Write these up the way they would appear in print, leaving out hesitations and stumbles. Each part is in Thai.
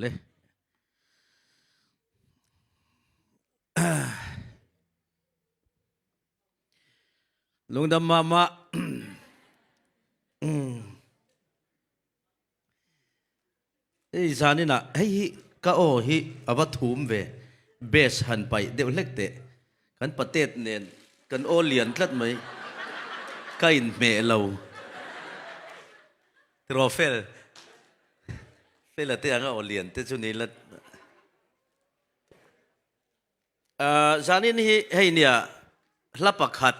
เลยลุงดำมาไอ้สานี่นะเฮ้ยก็โอ้ฮิอาวัตถุมเวเบสหันไปเดี๋ยวเล็กเตะกันประเทศเนี่ยกันโอเลียนคลัดไหมก็อินเมเราทรอเฟลละเตะก็โอเลียนเตะชุนี้ละสานี่นี่ให้เนี่ยลับประคัด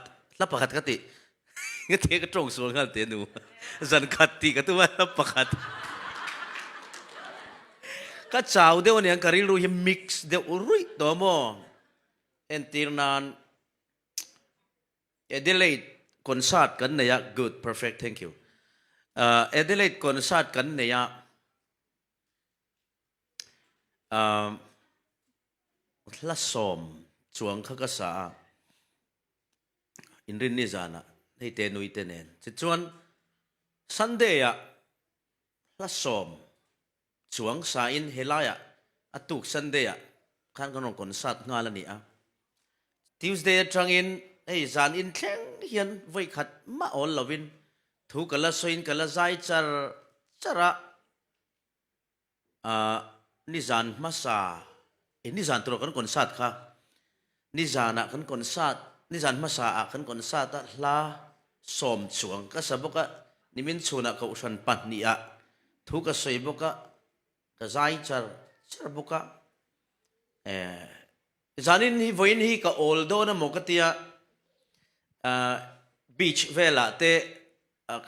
กติงั้นเทก็ตรงส่วนกันเตะหนูสันขัดตีก็ตัวลับประคัดก็เจ้าเดี๋ยวเนี่ยการิลูฮิมิกซ์เดี๋ยวรุ่ยตัวโมเอ็นตีนานเอเดเลดคอนเสิร์ตกันเนี่ย good perfect thank you เอเดเลดคอนเสิร์ตกันเนี่ยละสมช่วงข้ากษาอินรินนิจานะให้เตนุยเตเนนจะชวนซันเดย์ละสมช่วงสายอินเฮลายอตุกซันเดย์ขันกันองคอนเสิร์ตงานละนี่ทิวส์เดย์จังอินไอ้จานอินแข็งเฮียนไว้ขัดมาออลลวินถูกกันละสวยกันละใจจระนิจานมาซานิจานตัวกันคอนเสิร์ตค่ะนิจานะกันคอนเสิร์ตนิจานมาซากันคอนเสิร์ตละสมช่วงก็สบกนิมินชนะเขาอุชันปันนี่ถูกก็สวยบกก็ใจจระบกจานินฮิวันนี้ก็โอลโดนะโมกติยาบีชเวลาเต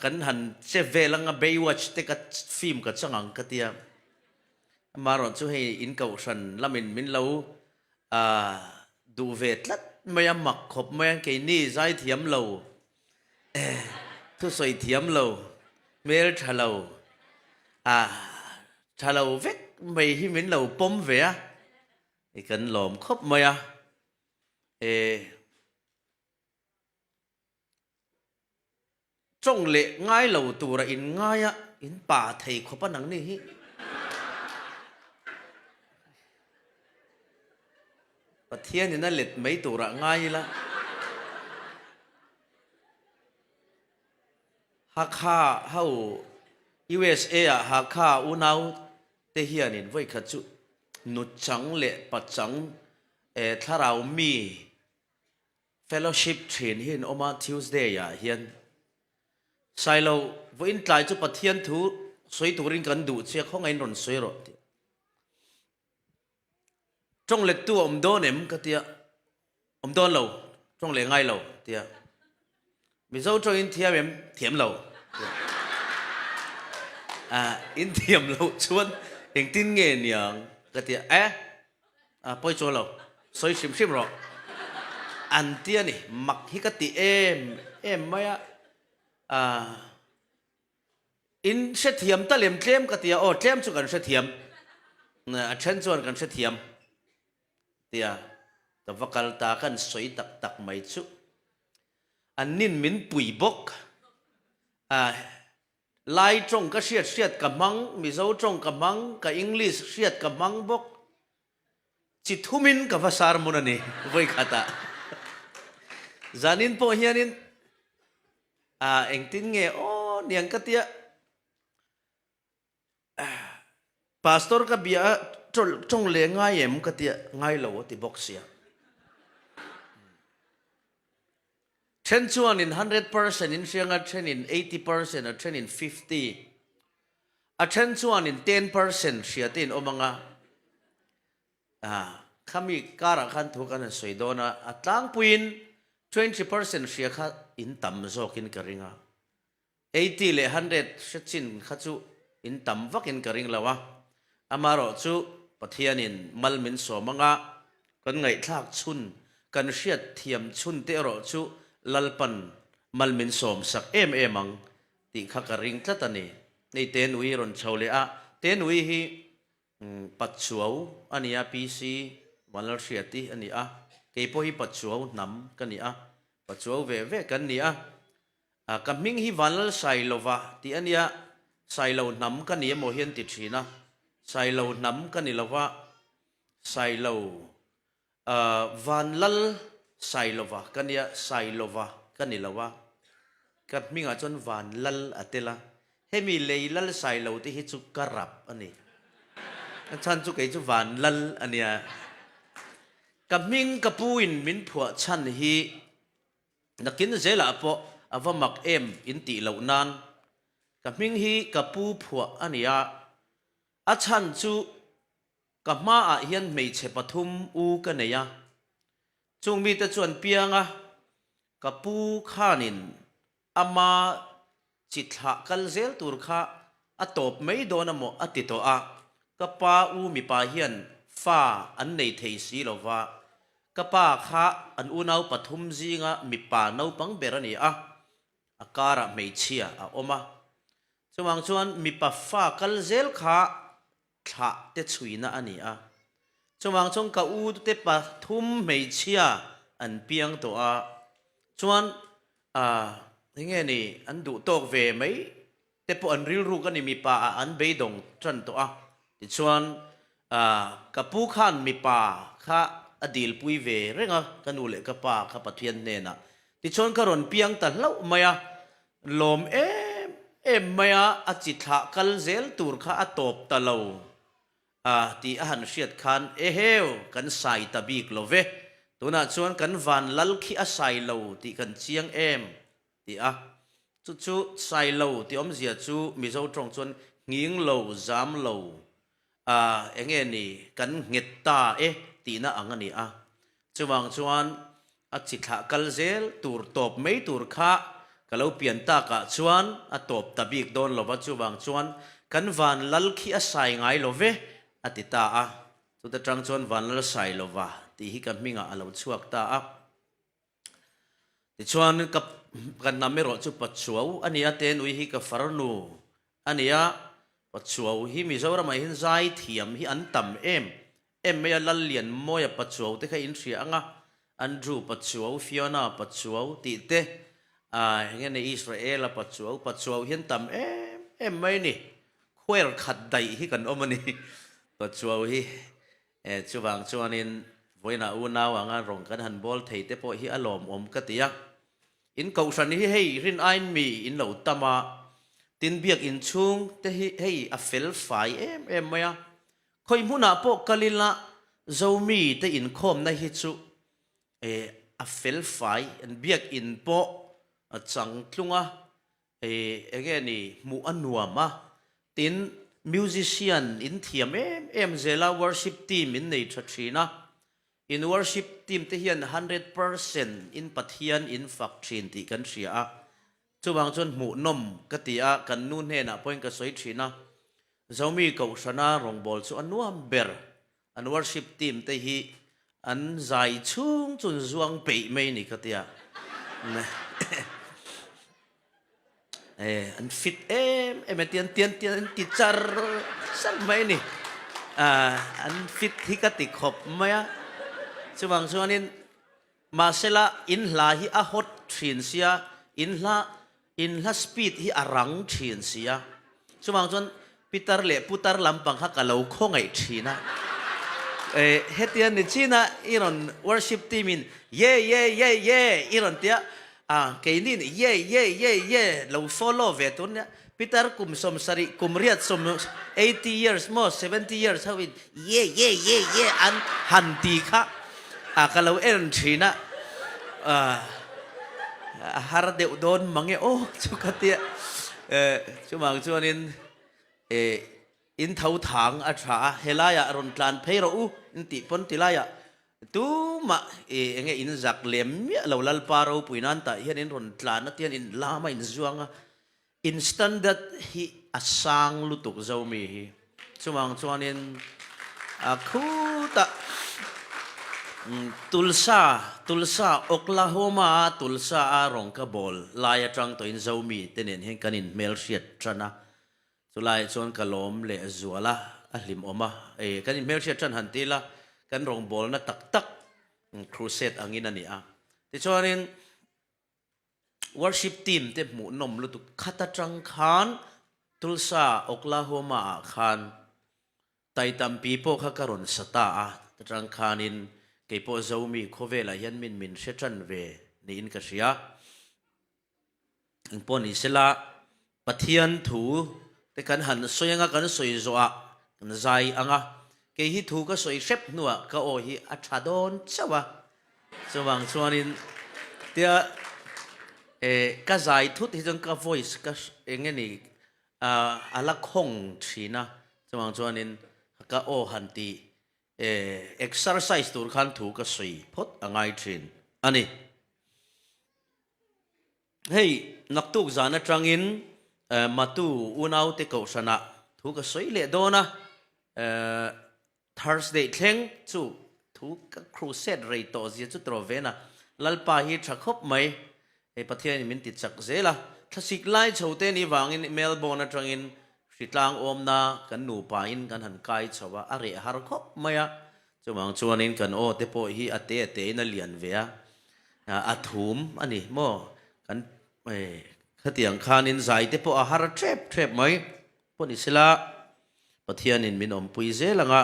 กันหันเซเวลังเบย์วัชเตกัดฟิล์มกัดสังกัดยามารอนช่วยอินเกาชันละมินเราดูเวทลัดไม่ยมักขบไม่ยังเกนี่ใจเทียมเราทุสอยเทียมเราเมลชาเราชาเราเวกไม่หิมินเราปมเวียไอ้กันหลอมขบไม่จงเละง่ายเราตัวอินง่ายอินป่าไทยขบนังนี่ประเทศนี้นั่นเล็ดไม่ตัวง่ายละฮักข้าเฮา USA ฮักข้าอุณาวเทียนินไว้ขจุนุจังเละปัจจังถ้าเรามี fellowship train เห็นออกมา Tuesday เห็นใส่เราวันตายจุประเทศถูสวยตัวริงกันดูเสียของไอ้นนสวยรถจงเล็ดตัวโดนเอ็มก็เตียโดนเราจงเล็ดง่ายเราเตียมิเจ้าจงอินเทียมเทียมเราอินเทียมเราชวนเองติ้งเงี้ยอย่างก็เตียปล่อยโจเราสวยชิมหรอกอันเตียนี่มักฮิกติเอ็มไม่อินเสถียมตะเลียมเทียมก็เตียโอ้เทียมชวนกันเสถียมเช่นชวนกันเสถียมเตียแต่ว่าการตากันสวยตักไม่ชุอันนินมินปุยบกลายจงก็เสียดกับมังมิเจ้าจงกับมังกับอังกฤษเสียดกับมังบกจิตทุมินกับภาษามุนันนี่ไว้ขัดจานินพอเฮียนินเอ็งตินเงโอ้เนียงก็เตียพาสตอร์กับเบียจงเลี้ยงง่ายเอ็มก็เตียง่ายเราที่บอกเสียเช่นชวนอิน 100% อินเสียงเช่นอิน 80% เช่นอิน 50เช่นชวนอิน 10% เสียตินโอมังข้ามีการะขันทุกันสวยโดนะตั้งปุ่น 20% เสียข้าอินต่ำโซกินกระริง80 le 100เช่นข้าจูอินต่ำวักอินกระริงแล้ววะอามารอจูปะเทียนินมัลมินโสมังกันไงทักชุนกันเสียดเทียมชุนเตอรอจูลัลปันมัลมินโสมสักมังติข้ากระริงทัตนีในเตนุยรอนชาวเลเตนุยฮีปัจจุบันอันนี้พีซีวันละเสียตีอันนี้เกี่ยวกับปัจจุบันน้ำกันนี้ปัจจุบันเวกันนี้กับมิงฮีวันละไซโลวะที่อันนี้ไซโลน้ำกันนี้โมเห็นติดชีนะ ใส่เราน้ำกันนี่ละว่าใส่เราวันลัลใส่ละว่ากันเนี่ยใส่ละว่ากันนี่ละว่ากับมีงาจนวันลัลอัตเตละให้มีเลยลัลใส่เราที่ฮิจุกระรับอันนี้ฉันจุกไอ้จุวันลัลอันเนี้ยกับมิงกับปูอินมินผัวฉันฮีนักกินเจละปะอาวมักเอ็มอินติเหล่านั้นกับมิงฮีกับปูผัวอันเนี้ยอาฉันจูกับมาอาเฮียนไม่เชปทุมอูกันเนี่ยจงมีแต่ส่วนเปียงกับปูข้านินอามาจิตหะกัลเซลตุรข้าอตบไม่โดนโมอติโตอากับป้าอูมีป้าเฮียนฟ้าอันในเทสีโลวากับป้าข้าอันอูนาวปทุมจีงะมีป้านาวปังเบรนีอาการะไม่เชียอมาจงวางชวนมีป้าฟ้ากัลเซลข้าขะเตชุยนะอันนี้จงวางชงกับอูเตปะทุ่มไม่เชียอันเปียงตัวชวนยังไงนี่อันดูตกเวไหมแต่พออันริลรู้กันนี่มีป่าอันเบยดงจันตัวที่ชวนกับผู้ขันมีป่าข้าอดีลปุยเวเรื่องกันดูเลยกับป่าข้าปะเทียนเนน่ะที่ชวนกระรอนเปียงแต่เล่าไม่ลมไม่อาจิตหะกัลเซลตูร์ข้าตบตะเลาที่อาหารเสียดคันเฮลกันใส่ตะบีกโลเวตัวน่ะชวนกันวันลัลขี้อาศัยโลที่กันเชียงที่จุใส่โลที่อมเสียจูมีเจ้าตรงชวนงิงโลจามโลเอ็งนี่กันเงตตาที่น่ะอังนี่จวงชวนอาจิตหะกัลเซลตูร์ตบไม่ตูร์ข้าก็เราเปลี่ยนตากะชวนตบตะบีกโดนโลวัจวงชวนกันวันลัลขี้อาศัยไงโลเวอติตาสุดจังชวนวันละใส่โลวะที่ฮิกันมิงเราชวกตาที่ชวนกับกันนำไม่รอจุปัจจุบันอันนี้เต็นวิฮิกับฟารนูอันนี้ปัจจุบันฮิมิจาวรามาหินใจเทียมฮิอันต่ำไม่ละเลียนมวยปัจจุบันที่เขาอินเสียงอันรูปัจจุบันฟิโอนาปัจจุบันที่เตเงี้ยในอิสราเอลปัจจุบันหินต่ำไม่นี่คุยขัดใดฮิกันอมันนี่ปัจจุบันฮีช่วงช่วงนี้วันน่ะวันน่ะว่างานรองกันฮันบอลไทยแต่พอฮีอารมณ์กติยาอินเก่าสันฮีให้รินไอมีอินเหล่าตามาตินเบียกอินชุงแต่ให้อัฟเฟลไฟไม่คอยมุนาพวกกลิละเจ้ามีแต่อินคอมในฮิจูอัฟเฟลไฟอันเบียกอินพวกจังทุงเงี้ยนี่มูอันนัวมาตินmusician in thiam zela worship team in nei thachina in worship team te hian 100% in pathian in fakthin ti kan ria chuwang chon mu nom katia kan nun he na point ka soi thina zomi ko sana rong bol chu anuam ber an worship team te hi an zai chung chun zuang pe mai ni katiaอันฟิตไม่เตียนติดจารสักไม่นี่อันฟิตที่กติขบไหมช่วงนี้มาเสละอินลาฮิอาฮดทีนเสียอินลาสปีดฮิอารังทีนเสียช่วงปีตาร์เล่ปุตาร์ลำปังฮักกะเลาคงไอทีนะเฮตียนนี่ชีนะอีรอนวอร์ชิปทีมินเย่อีรอนเตียแกนี่เย่เรา follow เวทุนเนี่ยปีตาร์คุมสมสริคุมเรียดสม80 years more 70 years เขาวินเย่อันหันตีค่ะก็เราทีนะฮาร์เดวโดนมังเงโอ้ชุกเตียช่วงนี้อินเท่าทางอัฐาเฮลายารอนกลานเพย์รูอินติปนติลายาtu ma enge in zak lem lo lal paro puinan ta hian in ron tlan na tian in lama in zuanga instant that hi asang lutuk zomi hi chuanin akhuta tulsa Oklahoma tulsa arong ka bol laya tang to in zomi tenen hen kanin mel shiat trana chulai chon kalom le zuala ahlim oma kanin mel shiat tran hantilaกันรองบอลนะตักครูเซตอังนี้นั่นนี่แต่ช่วงนี้ worship team เต็มหมู่นมลุตุคัตจังคานตุลซาโอคลาโฮมาคาน ไตตัมปีโปขกรณสตาจังคานินเกโปเจ้ามีโคเวลายันมินเชจันเวนี่อินกษยาอินปนิสละปะเทียนถูแต่กันหันสวยงากันสวยโจอะกันใจอ่ะเกหิถูก็สวยเชฟนัวก็โอหิอัชดอนเจ้าวะสว่างสวนินเดียก็ใจทุกที่จังก็ voice ก็เองนี่อาลักคงชีนะสว่างสวนินก็โอหันตีexercise ตัวขันถูก็สวยพดอ่างไอชินอันนี้เฮ้ยนักตุกจานะจังอินมาตูอุณาวเตโกชนะถูกสวยเละโดนะThursday เท่งจู่ถูกครูเซดเรย์ต่อเสียจุดตรเวนะลัลปาฮีชักคบไหมประเทศนี้มันติดจักเสียละถ้าสิกไล่ชาวเตนี่วางอินเมลโบนะจังอินสิตลางอมนากันหนูปาอินกันหันไกชาวอะไรฮาร์คบไหมอะจะวางชวนอินกันโอเตโปฮีอเตนั่นเลียนเวียอัฐุมอันนี้โมกันขตียงคานินใจเตโปอาฮาร์เทรปไหมปนิสละประเทศนี้มินอมปุยเซลังอะ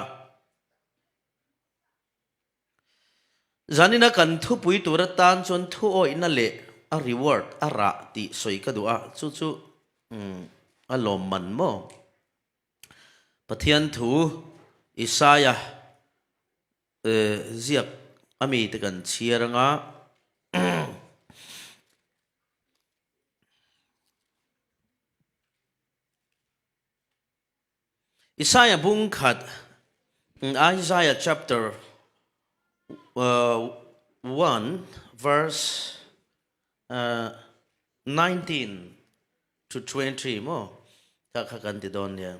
จานินักันทุปุยตัวรัตันจนทุโออินาเละa reward a ra ti soi ka du a chu a lom man mo pathian thu isaya ziak ami te kan chiaranga Isaiah bung khat Isaiah chapter 1 verse 19 to 20 mo kan ti don ya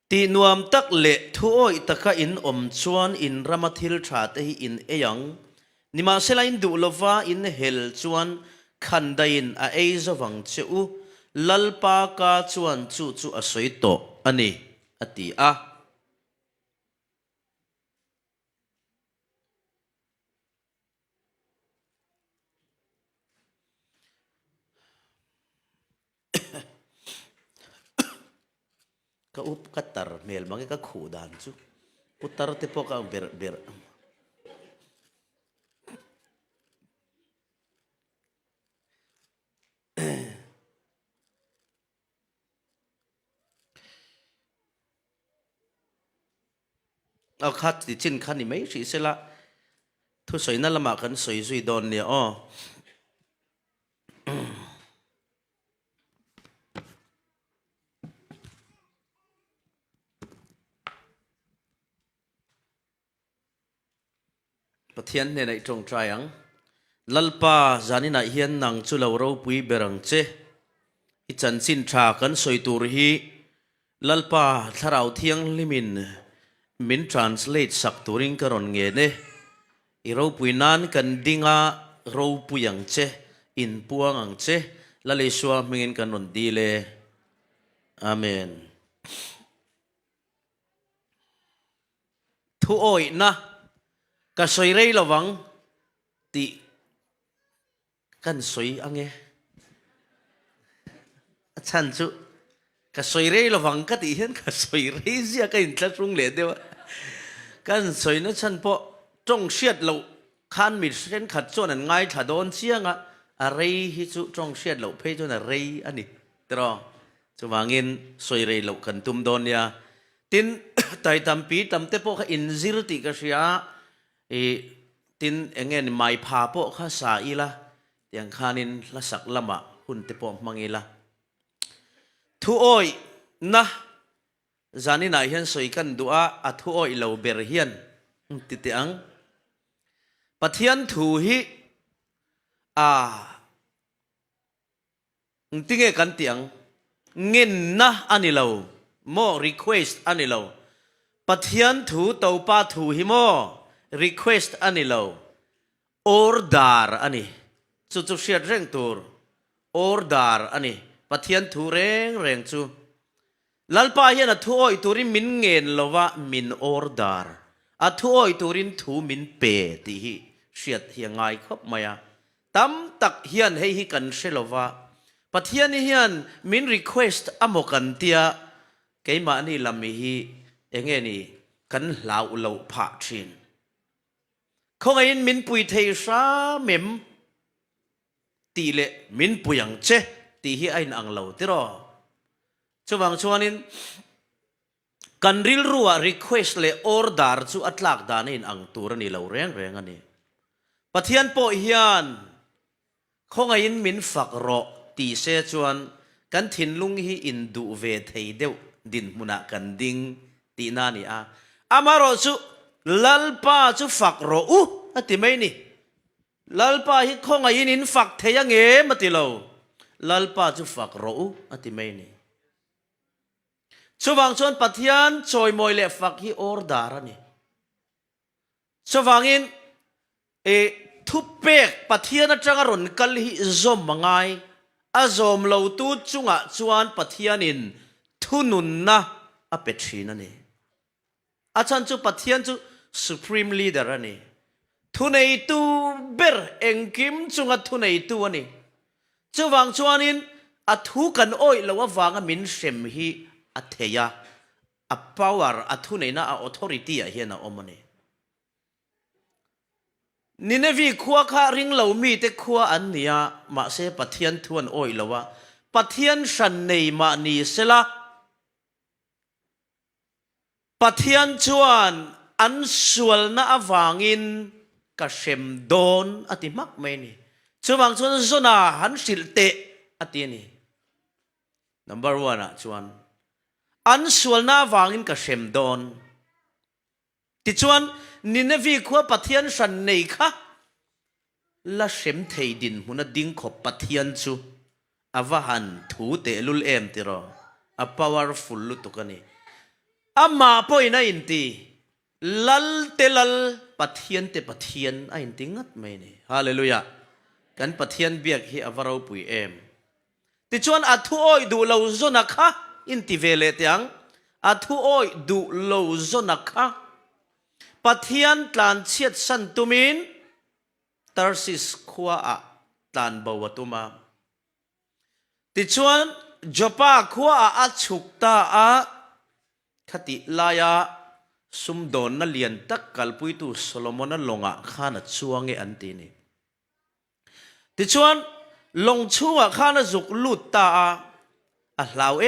ti nuam tak le thuoi taka in chuan in ramathil tha te hi in eyang nima selain du lova in hel chuan khandain a eizawang cheu lalpa ka chuan chu a soito ani ati a ka up katar mel mangi ka khudan chu putar te po ka berเอาคัดติจินคันนี่ไม่สิเสละทุสอยนั่นละมากันสอยซุยดอนเนี่ยอ้อประเทศเนี่ยในตรงใจยังลัลปาจานินาเฮียนนังจุลาวเราปุยเบรังเจอิจันสินทรากันสอยตูรฮีลัลปาทาราวเทียงลิมินมิน translate สักตัวริงกรอนเงี้ยเนี่ยอีเราปุยนานกันดิ้งาเราปุยยังเจอินปัวงังเจละเลชัวมิงินกันนนดีเลยอาเมนทุโอยนะก็สวยเรื่อยระวังติกันสวยอังเงฉันจุก็สวยเรื่อยระวังก็ติเห็นก็สวยเรื่อยเสียก็อินทรุ่งเลยเดียวกันสวยนะฉันพอจงเชียดเราขันมิดเส้นขัดจนง่ายถ้าโดนเชียงอะอะไรที่จุจงเชียดเราเพ่จนอะไรอันนี้ตรอจะวางเงินสวยเรื่อยเรากันตุ่มโดนเนี่ยตินไต่ตำปีตำเตปก็อินซิรติก็เสียตินเงี้ยไม่พาพวกข้าสายละอย่างข้านินละสักละมะหุ่นเตปมังอีละทุโอยนะจานินายเห็นสวยกันดูอาทุโอยเราเบรเฮียนติดอังปะเทียนถูฮิติงเงกันเตียงเงินนะอันนี้เราโม request อันนี้เราปะเทียนถูเตาป้าถูฮิโมrequest อันนี้เรา order อันนี้จุเสียดเร่งตัว order อันนี้ปะเทียนถูเร่งจูลัลปาเฮียนถูอยตัวริมินเงินเราว่ามิน order ถูอยตัวรินถูมินเปติฮิเสียดเฮียงไงครับมายาตั้มตักเฮียนให้ฮิกันเชลว่าปะเทียนเฮียนมิน request อโมกันเตียเกี่ยมานี่ลำมีฮิ เงนี่กันลาวเหลาผาชินคงไอ้มินปุยเทสาเมมตีเละมินปุยังเจตีฮีไอ้นังเหลาติรอชวังชวนินกันริลรัว request เล order จูอัตลักดานินอังตูรนี่เหลาแรงอันนี้ปะเทียนโปเฮียนคงไอ้มินฝักรอตีเสจวนกันถินลุงฮีอินดูเวทเดวดินมุนักันดิงตีนานี่อามารอจูลัลปาจูฝักรออติไม่นี่ลัลปาฮิคงไอ้นินฝักเทียงเอมาติโลลัลปาจูฝักรออติไม่นี่ชวังชวนปะเทียนจอยมอยเลฝักฮีออร์ดารานี่ชวังอินทุบเป็กปะเทียนจังรนกัลฮิซอมมังไงอาซอมเหลาตูจุงะจวนปะเทียนินทุนุนนะอเปชีนั่นเองอาจารย์จูปะเทียนจู supreme leader นี่ทุนไอตูเบอร์เอ็งกิมจุงะทุนไอตูนี่จูวังจวนินอัทุกันโอยแล้วว่าวางมินเซมฮีอัเทียอั power อัทุนไอนะ authority เฮียนะอมนี่นินวีขัวข้าริงเหลามีแต่ขัวอันเนี้ยมาเสปะเทียนทวนโอยแล้วว่าปะเทียนฉันในมานีเสละปะเทียนชวนอันสวลน่าวางินกะเชมโดนอติมักไม่นี่ชวนชวนชนะหันสิลเตอตินี่ number one ชวนอันสวลน่าวางินกะเชมโดนติชวนนินวีขัวปะเทียนฉันในค่ะละเชมเทดินมุนดิ้งขบปะเทียนจูอาวหันถูเตลุลเอ็มติรอa powerful ลุตุกันนี่อามาป่วยนะอินตีลัลเตลัลปะเทียนเตปะเทียนอินติงัดไม่นี่ฮาเลลูยากันปะเทียนเบียกฮีอาวเราปุยเอ็มติชวนอัทุโอยดูเราโซนักฮะอินติเวเลตยังอัทุโอยดูเราโซนักฮะปะเทียนตลานเชียดสันตุมินตาร์ซิสขัวตลานบาวตุมาติชวนจปาขัวอาชุกตาคติลายาสุมโดนนั่นเลียนตักกัลปุยตุโซโลมอนนั่นลงข้านัดช่วงเออันตีนี่ติชวนลงช่วงข้านัดจุกลุดตาลาว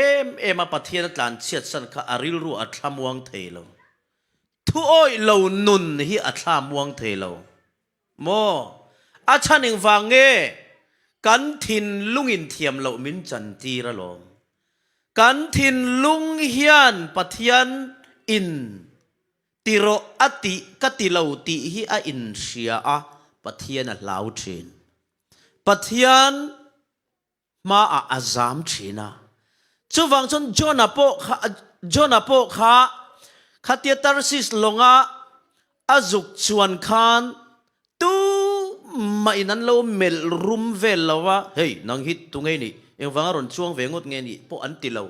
มาปะเทียนตลานเชียดสันข้าอาริลรูอัตลามวงเทโลทุโอยเหลานุนฮีอัตลามวงเทโลโมอาชันเองฟังกันทินลุงอินเทียมเหลามินจันจีระลมกันทินลุงเฮียนปะเทียนอินติโรอติกติเหลาติฮีอาอินเชียปะเทียนลาวจีนปะเทียนมาอาซามจีนะจูวังชนจอนาโปข้าขัดเตียตาร์ซิสลงอาจุกชวนคานตูไม่นั้นเราเมลรุมเวลว่าเฮ้ยนังฮิตตรงนี้ยังฟังอารมณ์ช่วงเวงดเงี้ยนี่พวกอันติเรา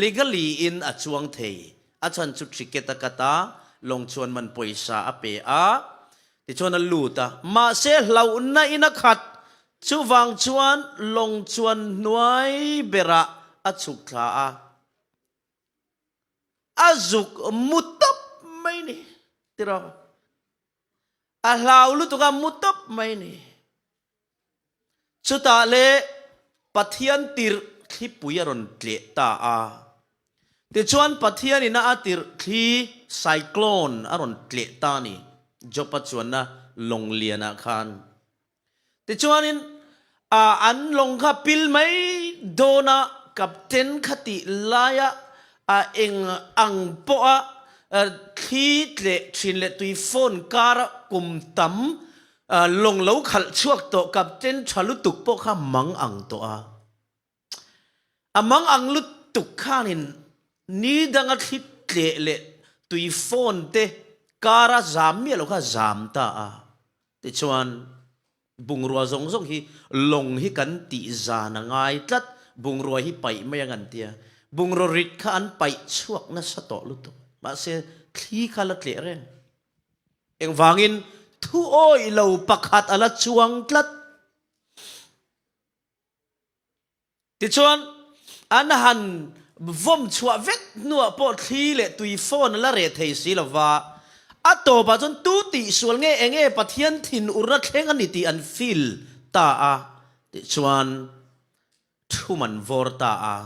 legally in อาช่วงเทอาจารย์จุดสิเกตกตาลงชวนมันป่วยสาเปที่ชวนนั้นลูตามาเสเหล่าในนักขัดชูวังชวนลงชวนหน่วยเบระอาชุกลาอาจุกมุตบไม่นี่ที่เราลาวลุตุกามุตบไม่นี่สุดท้ายเลปะเทียนติร์ที่ปุยรอนเกลตาแต่ชวนปะเทียนนี่นะติร์ที่ไซโคลนอรอนเกลตานี่จบปัจจุบันนะลงเลียนคันแต่ชวนนี่อันลงข้าพิลไม่โดนะกับเทนคติลายเองอังปะที่เละชินเละตุยโฟนการะกุมตั้มลงเหลาขัดช่วงโตกับเจนชาลุตุกปกข้ามังอังตัวมังอังลุตุกข้านินนี่ดังที่เละตุยโฟนเตการะจามเมียลูกข้าจามตาแต่ชวนบุงรัวซงฮีลงฮีกันติจานังไงจัดบุงรัวฮีไปไม่ยังกันเตียบุงรัวริดข้าอันไปช่วงนั้นสตอลุตุมาเสียที่ข้าละเกลียเร่งเอ็งวางินทุโอยเหล่าปักหัดอะไรช่วงจัดติชวนอันหัน วมชัวเวกนัวปอทีเลตุยฟอนละเรเทสิลาวาอัตโตบาจนตูติสวลเงเองปะเทียนทินอุระเคงอันนิติอันฟิลตาอาติชวนทุมันวอร์ตาอา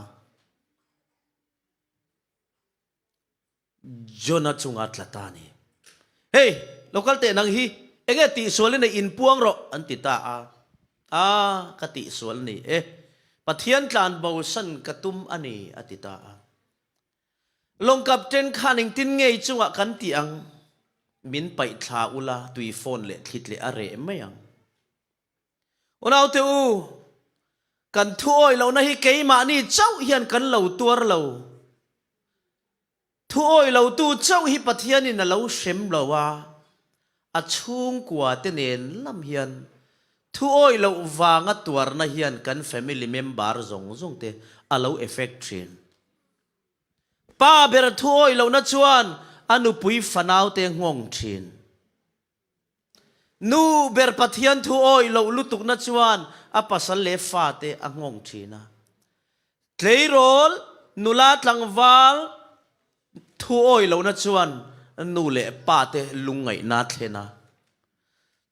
จนาจุงอัตละตานีเฮ้โลกัลเตนังฮีเองติสวลในอินปวงรออันติตาอากติสวลนี่ปะเทียนจานเบาสันกะตุมอันนี้อติตาลงกับเจนขานิงตินเงยจุงกันติอังมินไปทาอุลาตุยฟอนเลทิดเลอะไรไม่ยังวันเอาเตอูกันถ้วยเรานะฮิเกยมานี่เจ้าเฮียนกันเราตัวเราถ้วยเราตู้เจ้าฮิปะเทียนนี่นะเราเชมเราว่าอาชุงกว่าเตเนนลำเฮียนทุกอยเราวางตัวนะเฮียนกัน family member จงเตะอาเรา effect ชินป้าเบรทุกอยเรานะชวนอนุปุยฟันเอาเตงงชินนูเบรปะเทียนทุกอยเราลุตุกนะชวนอาปัสเลฟาเตอังงชินะเคลโรลนุลาตลังวาลทุกอยเรานะชวนนูเลป้าเตลุงไงนาเทนะ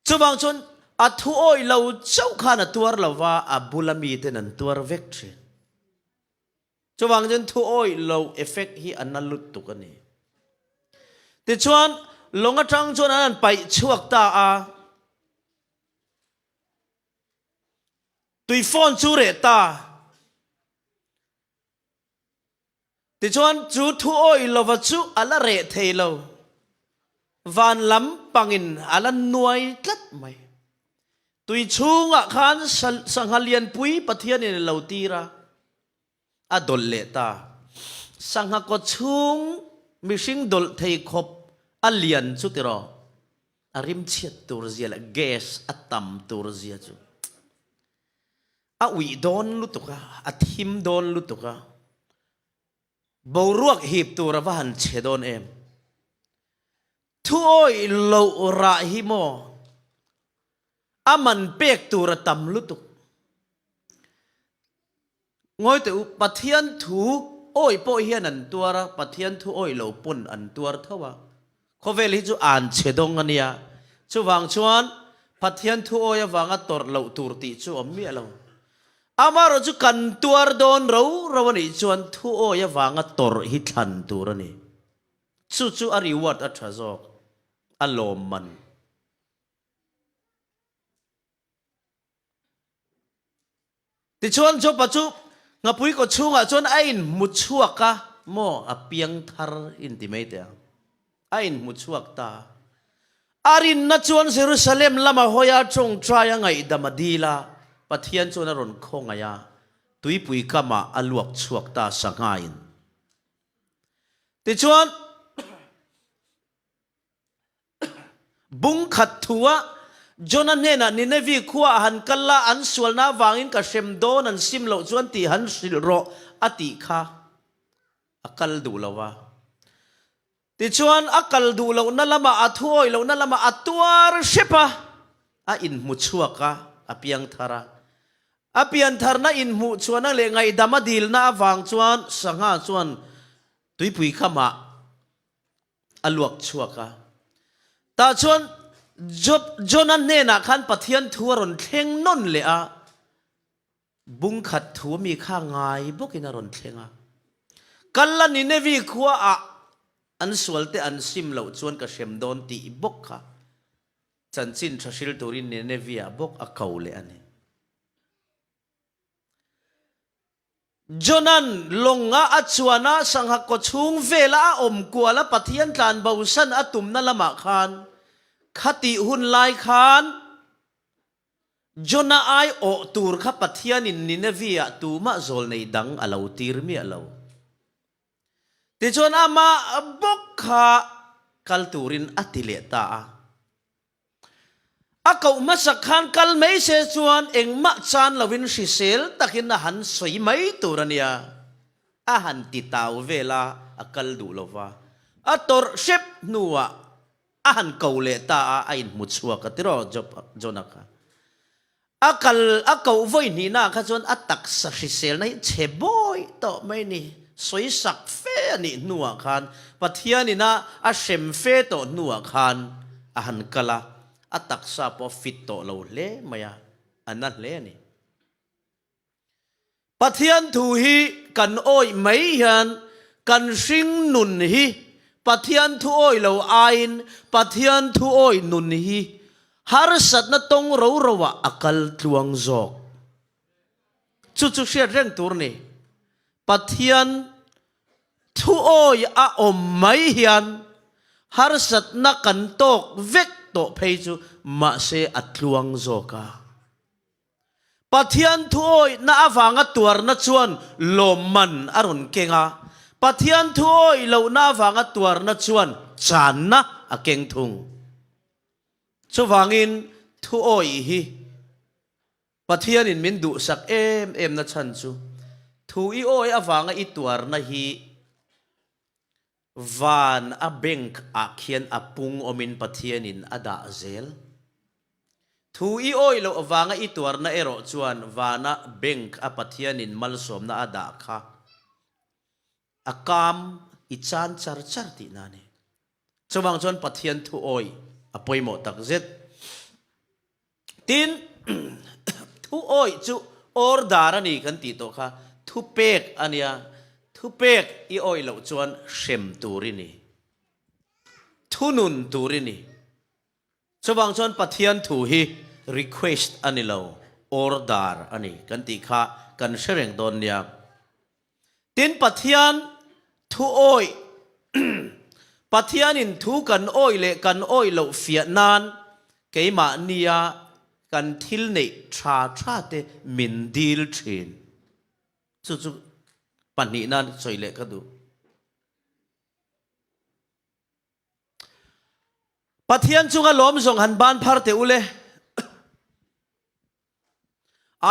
จุบังชนอัทุโอยเราเจ้าข้านัตัวเราว่าอับุลามีเตนันตัวเวกเชนจะวางจนทุโอยเราเอฟเฟกต์ฮีอันนั้นลุดตุกันนี่แต่ชวนลงกระจังชวนนั้นไปชวกตาตุยฟอนจูเรตาแต่ชวนจูทุโอยเราว่าจูอัลเรเทเราวันล้ำปังินอัลนวยตัดไหมตุยชูงะขันสังหเลียนปุยปะเทียนในเหล่าตีระอดลเลตาสังหกชูงมิชิงดลเทยคบอเลียนสุติรออาริมเชียตัวเสียละแกสอัตตัมตัวเสียจูอาวิดอนลุตุกะอาทิมดอนลุตุกะบาวรวกหีบตัวระวันเชดอนทุยโลราฮิโมอามันเปกตัวระตำลุตุกงอยแต่ปะเทียนถูโอ้ยโปเฮียนันตัวระปะเทียนถูโอ้ยเหลาปุ่นอันตัวเท่าวะเขาเวลิจูอ่านเชดงอันเนี้ยจูวางชวนปะเทียนถูโอ้ยวางตัวเหลาตูรติจูอมเมียเราอามาเราจูกันตัวโดนเราวันนี้ชวนถูโอ้ยวางตัวฮิตันตัวนี่จูอาริวัดอัตราจอกอารมณ์มันติชวนจบปัจจุงับปุยก็ช่วงชวนไอ้มุดชัวกะโมอเปียงทาร์อินติเมตเอไอ้มุดชัวกตาอารินนัดชวนเยรูซาเล็มละมาฮอยาจงทรายยังไงดามาดีลาปะเทียนชวนรอนคงไงยาตุยปุยกามาอลวกชัวกตาสังหายติชวนบุงขัดทัวจนนั้นเนี่ยนิเนวีขัวหันกันละอันส่วนน้าวางอินกับเชมโดนันซิมเหล่าจวนตีหันสิโรอติค่ะอักลดูละวะติชวนอักลดูเหล่านั่นละมาอัทวยเหล่านั่นละมาอัตัวเชปะอินมุชัวกะอเปียงทาระอเปียงทาระอินมุชวนนั่งเลงไงดามาดีลน้าวางจวนสังหาจวนตุยปุยขมาอลวกชัวกะตาชวนจนนั้นเนี่ยนะขันปะเทียนทัวรนเทงนนเลยบุงขัดทัวมีข้างไงบุกินรนเทงกันละนี่เนวีขัวอันสวลเตอันซิมเหล่าชวนกับเชมโดนตีบุกค่ะจันจินทรัชิลตูรินเนวีบุกเก่าเลยอันนี้จนนั้นลงอัจวนาสังหกชุงเวลาอมกัวและปะเทียนการเบาสันอตุมนั่นละมาคานคติหุ่นลายคานจนน่าไอโอตูร์ขับปะเทียนินนินเวียตูมาโซลในดังอลาวตีร์มีอลาวแต่จนอามาบกขาคัลตูรินอติเลตาอาเขามาสักขันคัลไม่เสจวนเองมาจานลาวินชิเซลตักินหันสวยไม่ตูรันยาหันติตาวเวลาคัลดูลาวาตอร์เชปนัวหันเกาเลตาอินมุชัวกติรอจนักอาเกาไว้นี่นะข้าจวนตักสักเซลในเชบอยต่อไม่นี่ สวยสักเฟนี่นัวคันปะเทียนี่นะอาเชมเฟโตนัวคันอาหันกะละอาตักซาปอฟิตโตเราเล่มายาอันนั้นเล่นี่ปะเทียนทูฮีกันโอยไม่ยันกันสิงนุนฮีปะเทียนทูโอยเราอาอินปะเทียนทูโอยนุนฮีฮาร์สัตนะตงเราระวะอักลตวงจอกจุเสียเรื่องตัวนี้ปะเทียนทูโอยอาอมไม่ยันฮาร์สัตนะกันตกเวกโตเพยจูมาเสอัตลวงจอกาปะเทียนทูโอยน่าฟังตัวนัชวนลมมันอรุณเกงาปะเทียนทูโอยเราน่าฟังตัวนัชวนจานนะอเกงทุงชวังอินทูโอยฮีปะเทียนินมินดุสักเอ็มนะชันจูทูอีโอยอฟังอีตัวนะฮีวานอเบงค์อาเขียนอปุงอมินปะเทียนินอดาเซลทูอีโอยเราอฟังอีตัวนะเอโรจวนวานะเบงค์อปะเทียนินมัลสมนะอดาค่ะอากามอิจานชาร์ชาร์ตินานีชวังจวนปะเทียนทูโอยอปอยโมตักเซตตินทุโอยจูออร์ดารานีกันติโตค่ะทุเปกอันเนี้ยทุเปกอีโอยเหล่าจวนเชมตูรินีทุนุนตูรินีชวังจวนปะเทียนทูฮี request อันนี้เหล่าออร์ดาร์อันนี้กันติค่ะกันเชริงตอนเนี้ยตินปะเทียนทุโอยปะเทียนินทูกันโอยเละกันโอยเหล่าเฟียนานเกี่ยมาเนียกันทิลเนชาเตมินดีลเชนจุปันนี้นั่นสวยเละก็ดูปะเทียนจุงอารมณ์ส่งหันบ้านพาร์เตอุเล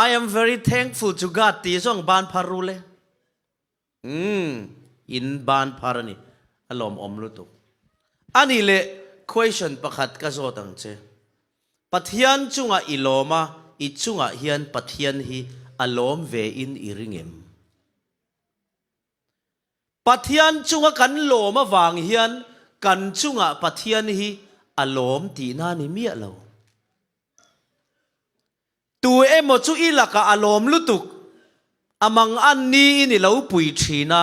I am very thankful to God ตีส่งบ้านพารุเลอินบ้านพาร์นี่อารมณ์อมลุตุอันนี้เลย question ประคัดก็โซตังเจปะเทียนจุงอิโลมาอิจุงเฮียนปะเทียนฮีอารมณ์เวอินอิริงเอ็มปะเทียนจุงกันโลมาวางเฮียนกันจุงปะเทียนฮีอารมณ์ตีนานิมีเราตัวเอ็มจุอีหลักอารมณ์ลุตุกอามังอันนี้นี่เราปุยชีนา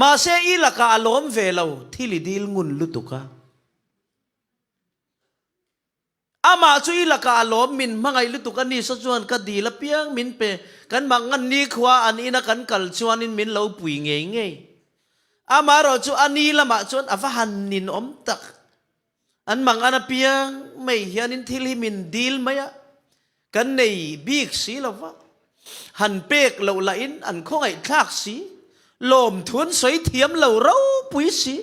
มาเสียอีหลักอารมณ์เวเราที่ลิดิลงุนลุตุกะอามาจุอีหลักอารมณ์มินมังไงลุตุกันนี่สัจวนก็ดีละเพียงมินเปกันมังอันนี้ขวาอันนี้นะกันกัลชวนินมินเราปุยเงยอามาเราจุอันนี้ละมาจวนอฟหันนินอมตักอันมังอันเพียงไม่เฮียนินที่ลิมินดีลไหมอะกันในบีกสีละวะหันเปกเหล่าละอินอันคงไอ้ทักสีลมทวนสวยเทียมเหล่าเราปุยสี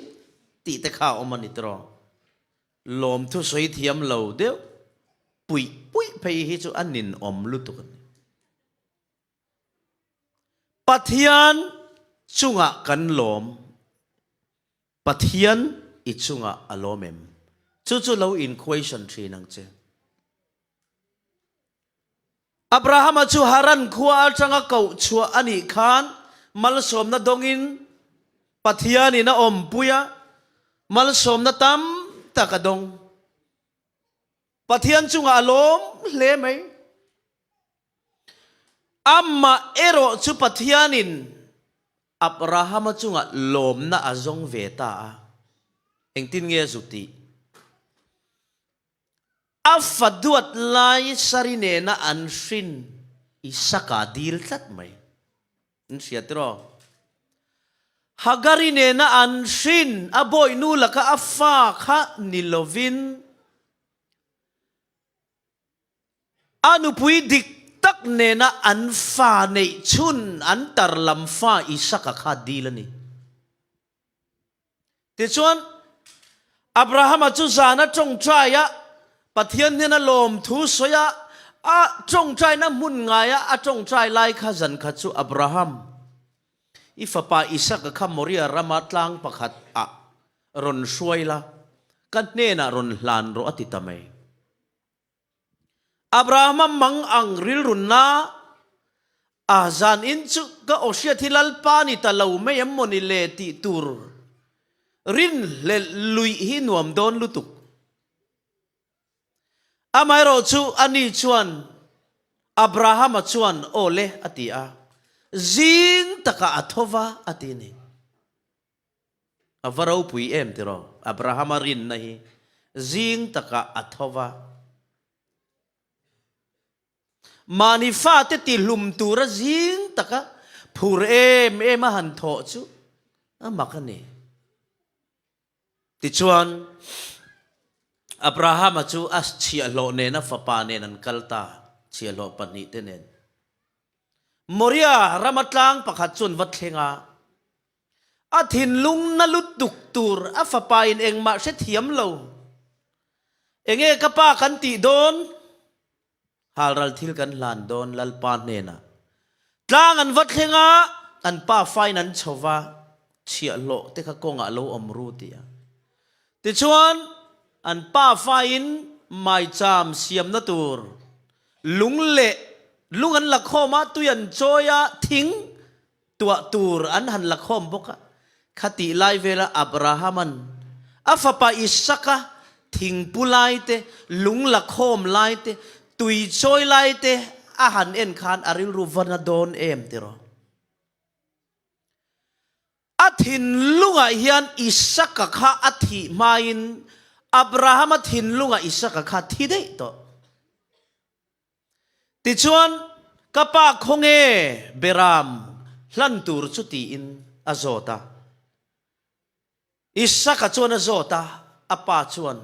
ตีแต่ข้าวมันนิตรอลมทวนสวยเทียมเหล่าเดียวปุยไปให้จุอันนินอมลุตุกันปะเทียนจุงะกันลมปะเทียนอิจุงะอารมณ์เอ็มจู่เราอินควอชันทรีนังเจอับราฮัมจูฮารันขัวจังเก่าชัวอันนี้ขานมัลสมนาดงอินปะเทียนี่นะอมปุยะมัลสมนาตัมตะกะดงปะเทียนจุงอารมณ์เล่ไหมอัมมาเอโรจูปะเทียนินอับราฮัมจุงลมนะอาจงเวตาเองตินเงสุติอัฟดวดไลสริเนนะอันชินอิสกาดีลตัดไหมนั่นเสียตรอฮักริเนนะอันชินอบอยนูละกะอัฟฟาคะนิโลวินอนุพุยดิกตักเนนะอันฟาในชุนอันตรลำฟาอิสกะคาดีลนี่แต่ชวนอับราฮัมจุซานะจงใจอะปะเทียนเนี่ยนะลมทุสยะจงใจนะมุนไงจงใจไล่ข้าจันข้าจูอับราฮัมอิฟปาอิสักข้ามริยารามัตลังประคัดรอนช่วยละกันเนนะรอนลานโรอติตามัยอับราฮัมมังอังริลรุนนา azan in chu ka osia thilal pa ni talo me yamoni le ti tur rin le lui hi nuam don lutuk amai ro chu ani chuan Abraham chuan ole atia zing taka athova atini avarau pui em tiro Abraham rin nahi zing taka athova manifa te ti lum tura zing taka phur em han tho chu amakani ti chuan Abraham chu as chia lo ne na fapa ne nan kalta chia lo pani te nen Moria ramatlang pakhat chun wat thlenga athin lung na lut duk tur afapa in engma se thiam lo enge kapa kan ti don halral thil kan lan don lalpan ne na tlang an wat thlenga an pa fain an chowa chia lo te kha konga lo omru tia ti chuan an pa fain mai cham siam na tur lung le lung an lakhoma tuyan choya thing tua tur an han lakhom boka khati lai vela Abrahaman afapa Isaka thing pulai te lung lakhom lai te tui choi lai te a han en khan aril ruvana don em tiro athin lunga hian Isaka kha athi main Abraham athin lunga Isaka kha thi dei to ti chuan kapa khonge beram hlan tur chuti in azota Isaka chuan azota apa chuan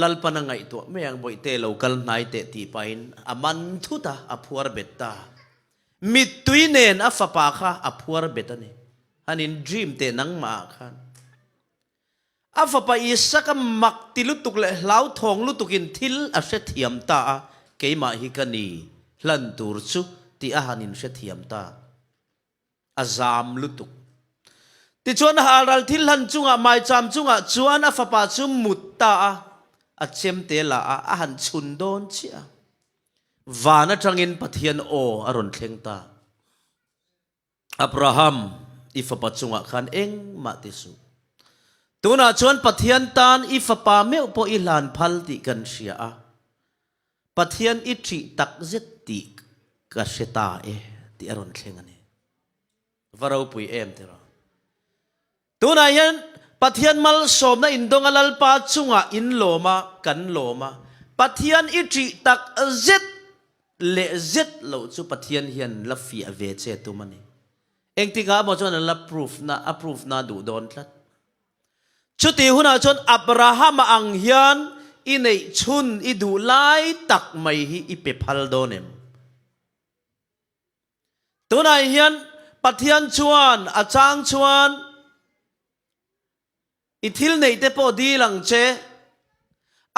lalpana ngai to meyang boite local nai te ti pain aman thuta aphuar betta mituinen afapa kha aphuar betani hanin dream te nang ma khan afapa Isaka makti lutuk le lau thong lutukin thil a se thiam ta keima hi kani hlan tur chu ti a hanin se thiam ta azam lutuk ti chuan halral thil han chunga mai cham chunga chuan afapa chu mutta a chem te la a han chun don chia wana tangin pathian o aron thleng ta Abraham ifapa chunga khan eng ma ti su tuna chuan pathian tan ifapa me po ilan phal ti kan sia a pathian itri tak zet ti ka seta ti aron thleng ani varau pui em tero tuna yan pathian mal som na indong alal pa chunga in loma kan loma pathian itri tak zet le zet lo chu pathian hian la fi ave che tu mani engtika mo chon la approve na du don tlat chuti huna chon Abraham ang hian inei chun idu lai tak mai hi ipe phal donem tunai hian pathian chuan achang chuan ithil nei te po di lang che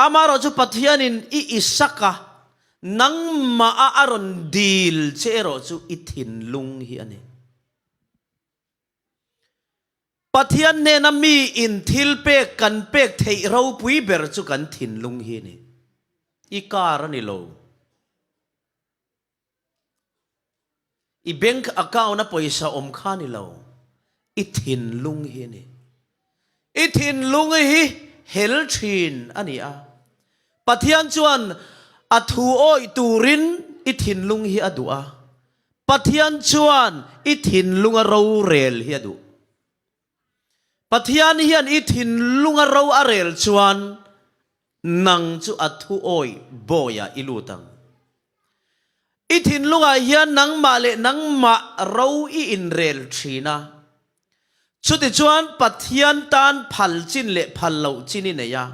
amaro chu pathian in Isaka nang ma aron dil che ro chu ithin lung hi ani pathian ne na mi in thil pek kan pek thei ro pui ber chu kan thin lung hi ni ikar ani lo I bank account na paisa om kha ni lo ithin lung hi ni ithin lung hi hel thin ani a pathian chuan athu oi turin ithin lung hi adua pathian chuan ithin lunga ro rel hi adu pathian hian ithin lunga ro arel chuan nang chu athu oi boya ilutang ithin lunga hian nang ma le nang ma ro I in rel thina chuti chuan pathian tan phal chin le phal lo chini ne ya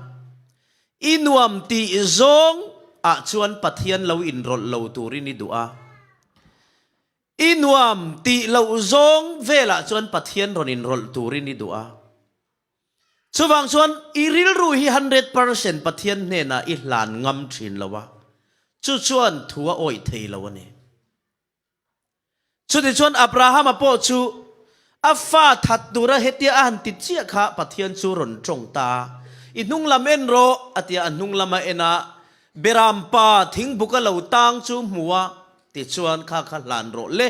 inuam ti zong a chuan pathian lo in rol lo turini dua inuam ti lo zong vela chuan pathian ron in rol turini dua chuwang chuan iril ru hi 100% pathian ne na I hlan ngam thin lawa chu chuan thua oi thei lawa ne chuti chuan Abraham apo chu afa that dura hetia an ti chia kha pathian chu ron chong ta inung lamen ro atia anung lama ena beram pa thing buka lo tang chu muwa ติชวนข้าขลานโรเล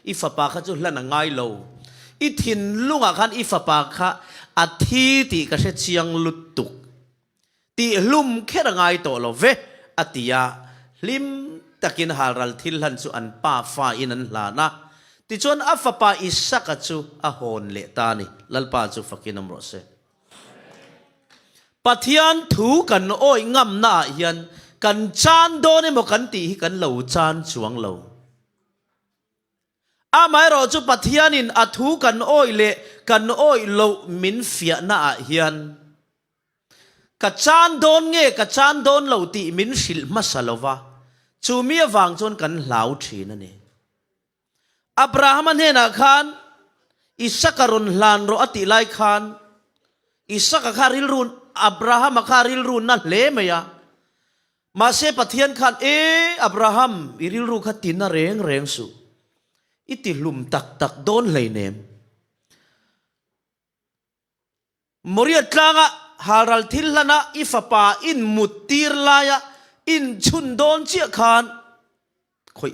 อีฝปาข้าจุลันง่ายโลอีถิ่นลุงขันอีฝปาข้าอาทิติกระเชชียงลุตุกตีลุมแค่ง่ายโตโลเวอติยาลิมตะกินฮารัลทิลหันสุอันป้าฟ้าอินันลานะติชวนอัฟปาอิสักจูอโหนเลตานีลัลปาจูฟักินมรสปัทยันถูกันโอ้ยงำหน้าเฮียนกันจานโดนมกันตีกันเหลาจานชวงเหลาอาไม่รอจูปัทยันินอัถูกันโอ้ยเละกันโอ้ยเหลามินเฟียหน้าเฮียนกัจานโดนเงกัจานโดนเหลาตีมินสิลมาสลาวะจูมีวางจนกันเหลาชีนั่นเองอับราฮัมเฮนักขันอิสกรุนลานโรอติไลขันอิสกคาริลรุนอับราฮัมคาริลรุนนั่นเลมยามาเสปเทียนขันอับราฮัมอิริลรุขัดตินน่ะเร่งสุอิติลุมตักโดนเลยเนมมริยตลางะฮารัลทิลลนะอิฟปาอินมุตตีรลายะอินชุนโดนเจียขันคอย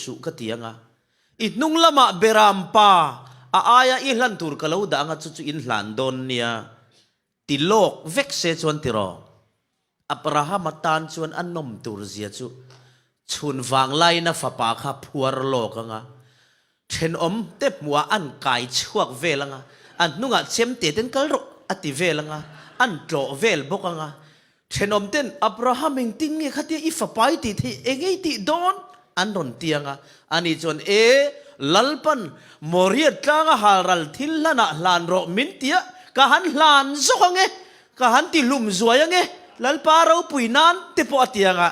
สุกติยังะอินุงละมาเบรามปาอายะอิหลันตุรกะลาวดางะจุอินหลันโดนเนียติโลกเวกเซชวนติรออับราฮัมตานชวนอันนมตุรเซียจุชุนวางไลนะฝปาคาพัวรโลกงะเชนอมเต็บมัวอันกายชวกเวลงะอันนุงะเชมเตเต็นกะรอติเวลงะอันโตเวลบกงะเชนอมเต็นอับราฮัมเองติงเงคติอิฟปายติที่เองไอติโดนอันรอนเตียงะอันนี้จนลัลปันมอริยตลางฮารัลทิลลนะลานโรมินเตียกะหันลานซุกงะกะหันติลุมซัวยังไงลัลปาเราปุยนานติปอเตียงะ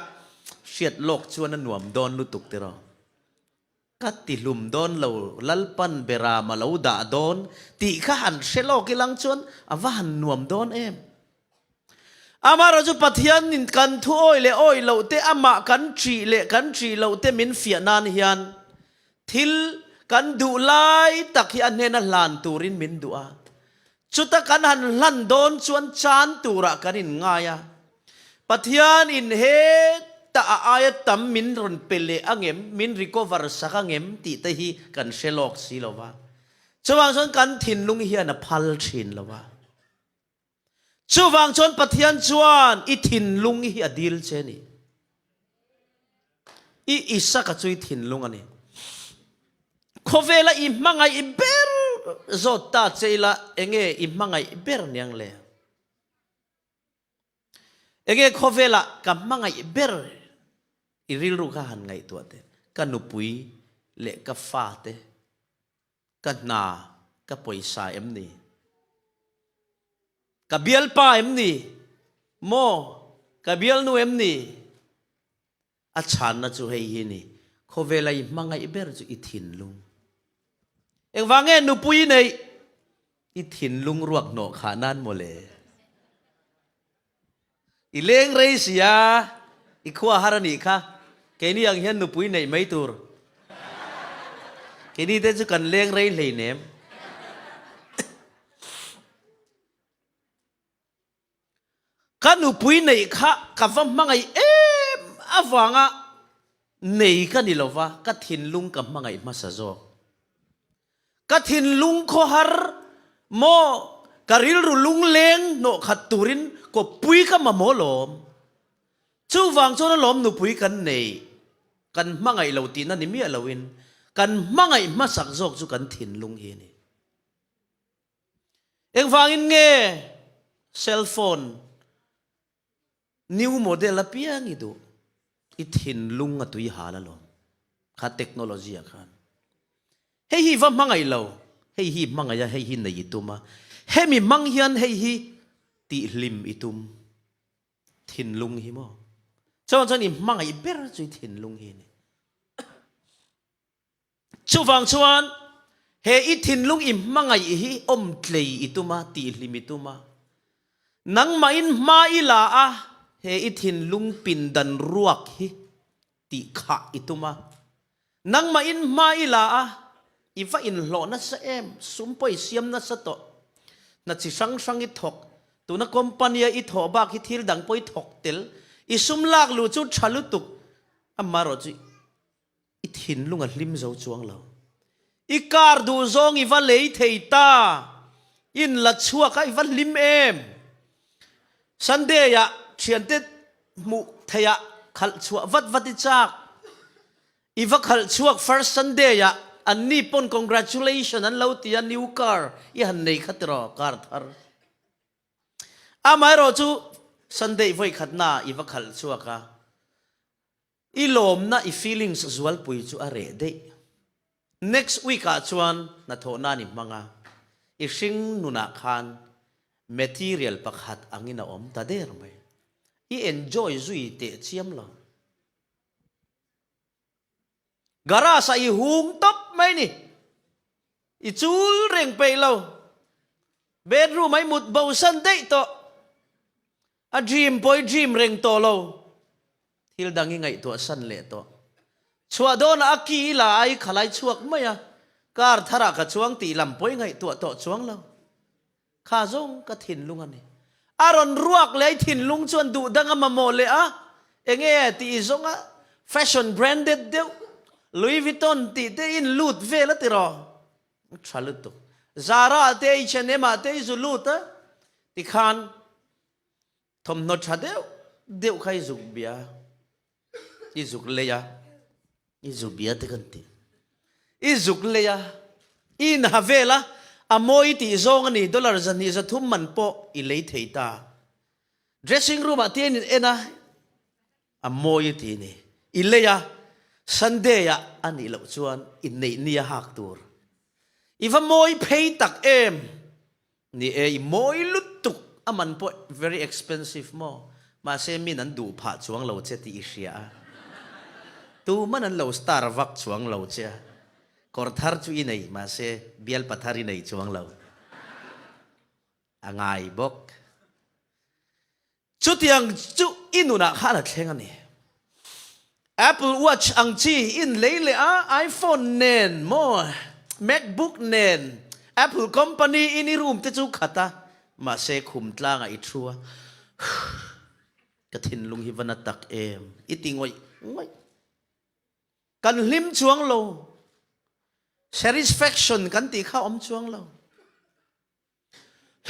เสียดโลกชวนนวมโดนลุตุกเตรอกัดติลุมโดนเราลัลปันเบรามาเราด่าโดนติกะหันเชโลกิลังชวนอาวหันนวมโดนอามาเราจะปฏิญาณกันทุโอยเลโอยเราเตอามากันจีเลกันจีเราเตมินเฟียนานเฮียนทิลกันดูไลตักฮีอันเนนัลานตูรินมินดูอาจุดกันหันลันโดนชวนจานตูระกันอินง่ายปฏิญาณอินเฮตาอายตัมมินรอนเปเลอังเอ็มมินริโกวาร์สักอังเอ็มติตฮีกันเชลอกสีลาวะชวางชนกันทินลุงเฮียนพัลชินลาวะชูวางชนปฏิญาณชวนอิทินลุงเฮียดิลเชนีอิสักจุยทินลุงอันนี้โคเวลาอิมังไงอิเบอร์โซตาเจลาเองอิมังไงอิเบอร์เนี่ยงเลยเองโคเวลากับมังไงอิเบอร์อิริลรุกหันไงตัวเตกันนุปุยเละกับฟาเตกันนากับปอยสายนี่กับเบียลป้านี่โมกับเบียลนูนี่อาจารย์น่ะจูให้ยินี่โคเวลาอิมังไงอิเบอร์จูอิทินลุงเองว่าไงนุปุยในอิทินลุงรวกโนขานันโมเลอีเลงเรเซียอีขวาฮารานิค่ะแกนี่ยังเห็นนุปุยในไม่ตัวแกนี่เด็กจุกันเลงเรเลยเนมกันนุปุยในค่ะกับว่ามังไงอาฟังอ่ะในกันนี่หรอวะกัทินลุงกับมังไงมาสะโจกัทินลุงโคฮาร์โมการิลรุลุงเลงโนขัดตูรินก็ปุยกันมาโมลมชูวังชนลมนุปุยกันเนยกันมังไงเหล่าตีนั่นนี่มีอะไรวินกันมังไงมาสักโจกจูกันทินลุงเฮนี่เอ็งฟังอินเงเซลโฟนนิวโมเดลละเปียงอีดูอิทินลุงอะตุยหาละลมข้าเทคโนโลยีกันเฮ้ยว่ามังไงเราเฮ้ยมังไงเฮ้ยในยิตุมาเฮ้ยมีมังยันเฮ้ยตีลิมอิตุมทินลุงฮิโมชาวนี่มังไงเบอร์จุยทินลุงฮินี่ชูฟังชวนเฮ้ยทินลุงอิมังไงฮิอมเทลอิตุมาตีลิมอิตุมานังมาอินมาอิลาอะเฮอิทินลุงปินดันรวกฮิติขะอิตุมานังมาอินมาอิลาอะอีฟ้าอินหล่อนัสเอ็มสุมปอยเสียมนัสโตนัดสิสังอิทอกตัวนักคอมพานีอิทอบากฮิทิลดังปอยทอกเตลอิสุมลากลูจุดชาลุตุกอามารอจิอิ ถิ่นลุงอัดลิมเจ้าจวงเราอีการดูซองอีวันเลยเทตาอินลัดชัวกอีวันลิมเอมซันเดียเชียนเตมุเทียขัลชัววัดจากอีวักขัลชัว first Sunday อันนี้ปน congratulation อันเราตีอันนิวการ์อีหันในขัดรอการ์ทาร์อาไม่รู้จู Sunday ไว้ขัดหน้าอีวักขัลชัวกะอีลมน่ะอี feelings สวลปุยจูอะไรเด next week ชวนนัทโหนานิมังอีชิงนุนักขัน material ปักหัดอังอินาอมตาเดร์ไหมอี enjoy จุยเตะเชียมละการาsaอีหุงตบไหมนี่อีจูลเร่งไปเราเบดรูไม่หมดเบาสันได้ต่อa dream boy dream เร่งต่อเราทิลดังยังไงตัวสันเละต่อชัวโดนอากีลายขลายชวกไหมอะการทาระกับชวงตีลำป่วยไงตัวต่อชวงเราข้าจงกับถิ่นลุงอันนี้อารอนรวกเลยถิ่นลุงชวนดูดังมาโมเลยอะเองตีจงอะแฟชั่นแบรนด์เด็ดเดียวลุยวิตตอนตีเตอินลูดเวลติรอชัลตุซาร่าเตอิเชเนมาเตอิจูลูตติขานทอมนอชาเดียวใครจุกเบียอิจุกเลยะอิจุกเบียติกันตีอิจุกเลยะอินฮาเวล่ะอโมยติซองนี่$จันนี่จะทุ่มมันโปอิเลยเทตา dressing room อาเตียนเอ็นะอโมยตินี่อิเลยะSunday อันนี้เราชวนอินนี่หักตัวอีว่าโมยเพย์ตักเอ็มนี่โมยลุดตุกมันพอ very expensive มาเซมินันดูผ่าช่วงเราเจติอิเชียตูมันนั้นเรา Starbucks ช่วงเราเจกอร์ทาร์จูอินไอมาเซเบียลปัทารินไอช่วงเราอ่างบอกจุดยังจุอินุนักฮาร์ดเช่นนี้Apple Watch อังจีอินเลยเลยiPhone เนนโม MacBook เนน Apple Company อินิรูมเตจูขัดมาเสคุมตลางอิทรัวกระถินลุงฮิวันตักเอ็มอิติงไว้กันลิมช่วงเรา satisfaction กันตีข้าอมช่วงเรา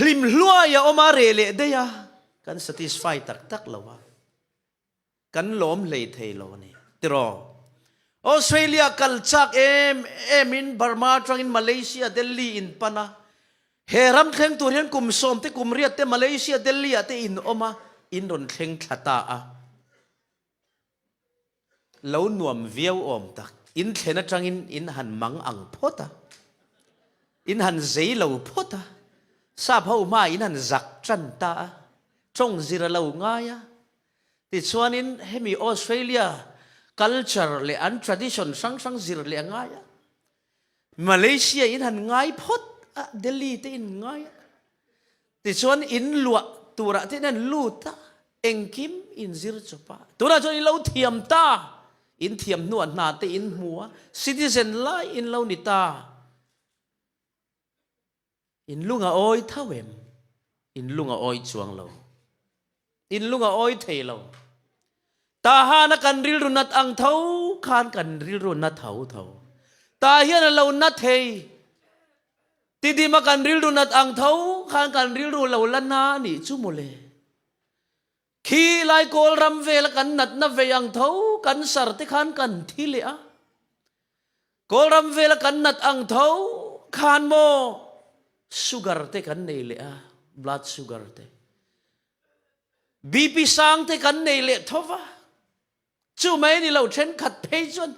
ลิมลัวยาอมาเรเลเดียกัน satisfy ตักเราวะกันล้มเลยเทโลนี่ตรอออสเตรเลียกัลชักเอ็มอินบาร์มาทรังอินมาเลเซียเดลีอินปานะเฮรัมเข่งตัวเรียนกุมสมเตกุมเรียเตมาเลเซียเดลีเตอินอมาอินรอนเข่งขัตาเหลาหน่วมเวียวอมตักอินเทนทรังอินหันมังอังพอตาอินหันเซเหลาพอตาซาพาวมาอินหันจักจันตาจงจิระเหลาง่ายติดชวนินให้มีออสเตรเลีย culture และอัน tradition สังจิระเลยง่ายมาเลเซียอินหันง่ายพอดเดลีเตอินง่ายติดชวนอินลัวตัวระที่นั่นลูตาเองคิมอินจิรจบะตัวนั้นชวนอินเราเทียมตาอินเทียมนวดนาเตอินหัว citizen ไลอินเรานิตาอินลุงออยท่าเวมอินลุงออยจวงเราอินลุงออยเทเราตาหานักันริลรุนัดอังเท้าขานกันริลรุนัดเท้าตาเฮียนเรานัดเทติดีมากันริลรุนัดอังเท้าขานกันริลรุเราละนานี่จุโมเลขีไลโกลรำเวลกันนัดนับเวยังเท้ากันสารติขานกันที่เลียโกลรำเวลกันนัดอังเท้าขานโมชูการเตกันเนเลีย blood sugar เตBP สังเตกันเนเลียทว่าจู่ไม่นี่เราเช่นขัดเพยจน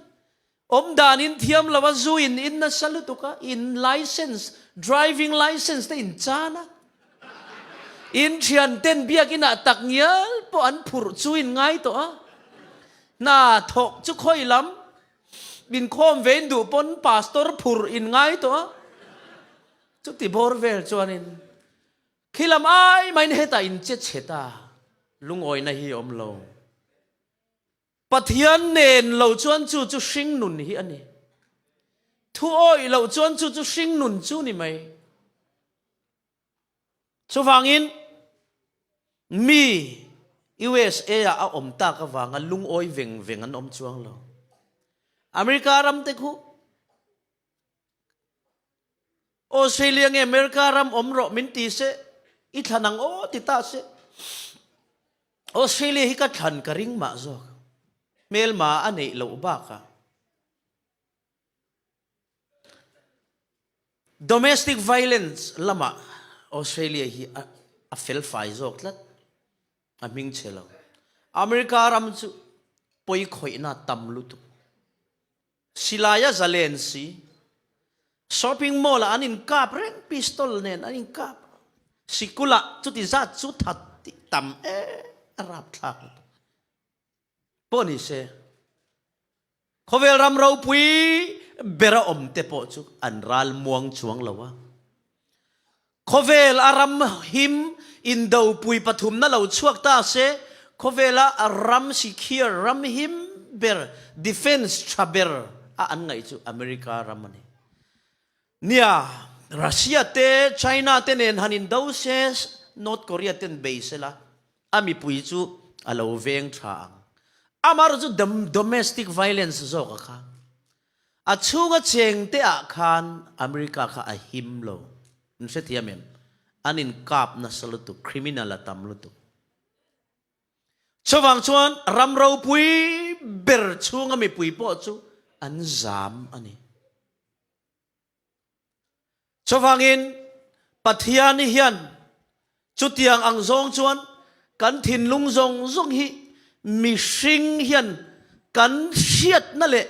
อมดานินเทียมเราว่าจูอินนัสลุตุกะอิน license driving license แต่อินจานะอินเชียนเต้นเบียกินตักเงี้ยปอันผูจูอินไงตัวน่าถกจุค่อยล้ำบินโคมเวนดูปนปาสตอร์ผูอินไงตัวจุดที่บอร์เวลจวนินคิลามไอไม่เนตาอินเจ็ดเชตาลุงอ้อยนาฮิอมลงปะเทียนเนนเราจวนจูชิงนุนฮีอันนี้ทุอ้อยเราจวนจูชิงนุนจูนี่ไหมชูฟังอินมี USA อมตากะฟังลุงอ้อยเวงอันอมจวงเรา อเมริการำเตคุออสเตรเลียอเมริการำอมรอมินตีเสอิทานังโอติตาเสออสเตรเลียฮิกัดทันกริงมาจอกเมลมาอันนี้เราบ้าค่ะ domestic violence ละมาออสเตรเลียฮิa fel fai jok lat a ming chelo america ram chu poi khoi na tam lu tu silaya zalensi shopping mall anin kap reng pistol nen anin kap sikula chu ti za chu that tam arab thak poni se khovel ram ro pui bera om te po chu an ral muang chuang lawa khovel aram him in do pui pathum na lo chuak ta se khovela aram secure ram him ber defense traber a an ngai chu america ramani nia russia te china te nen hanin do se north korea ten base la ami pui chu alo veng thang amar chu domestic violence zo ka a chunga cheng te a khan america kha a him lo nse tiamem anin kap na salutu criminal atam lutu chawang chuan ramro pui ber chunga mi pui po chu an zam ani chawangin pathian hian chutiang ang zong chuan kan thin lung zong zong hi mi hring hian kan hiat na le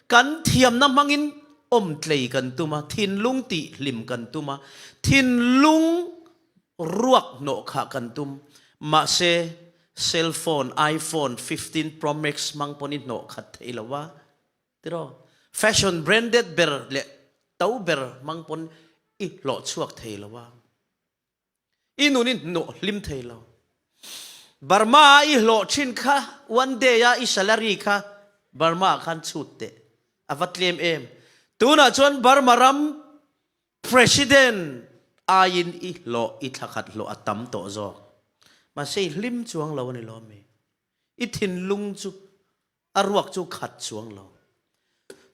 kan thiam na mangin om tlei kan tuma thin lung ti lim kan tuma thin lung ruak no kha kan tum ma se cell phone iphone 15 pro max mang ponit no khat theilawa tiro fashion branded ber le tau ber mang pon I lo chuak theilawa inunin no lim theilo Burma I lo chin kha one day ya I salary kha Burma khan chute avatlem em tuna chon Burma ram president ayin I lo I thakat lo atam to zo ma sei lim chuang lo ni lo me I thin lung chu arwak chu khat chuang lo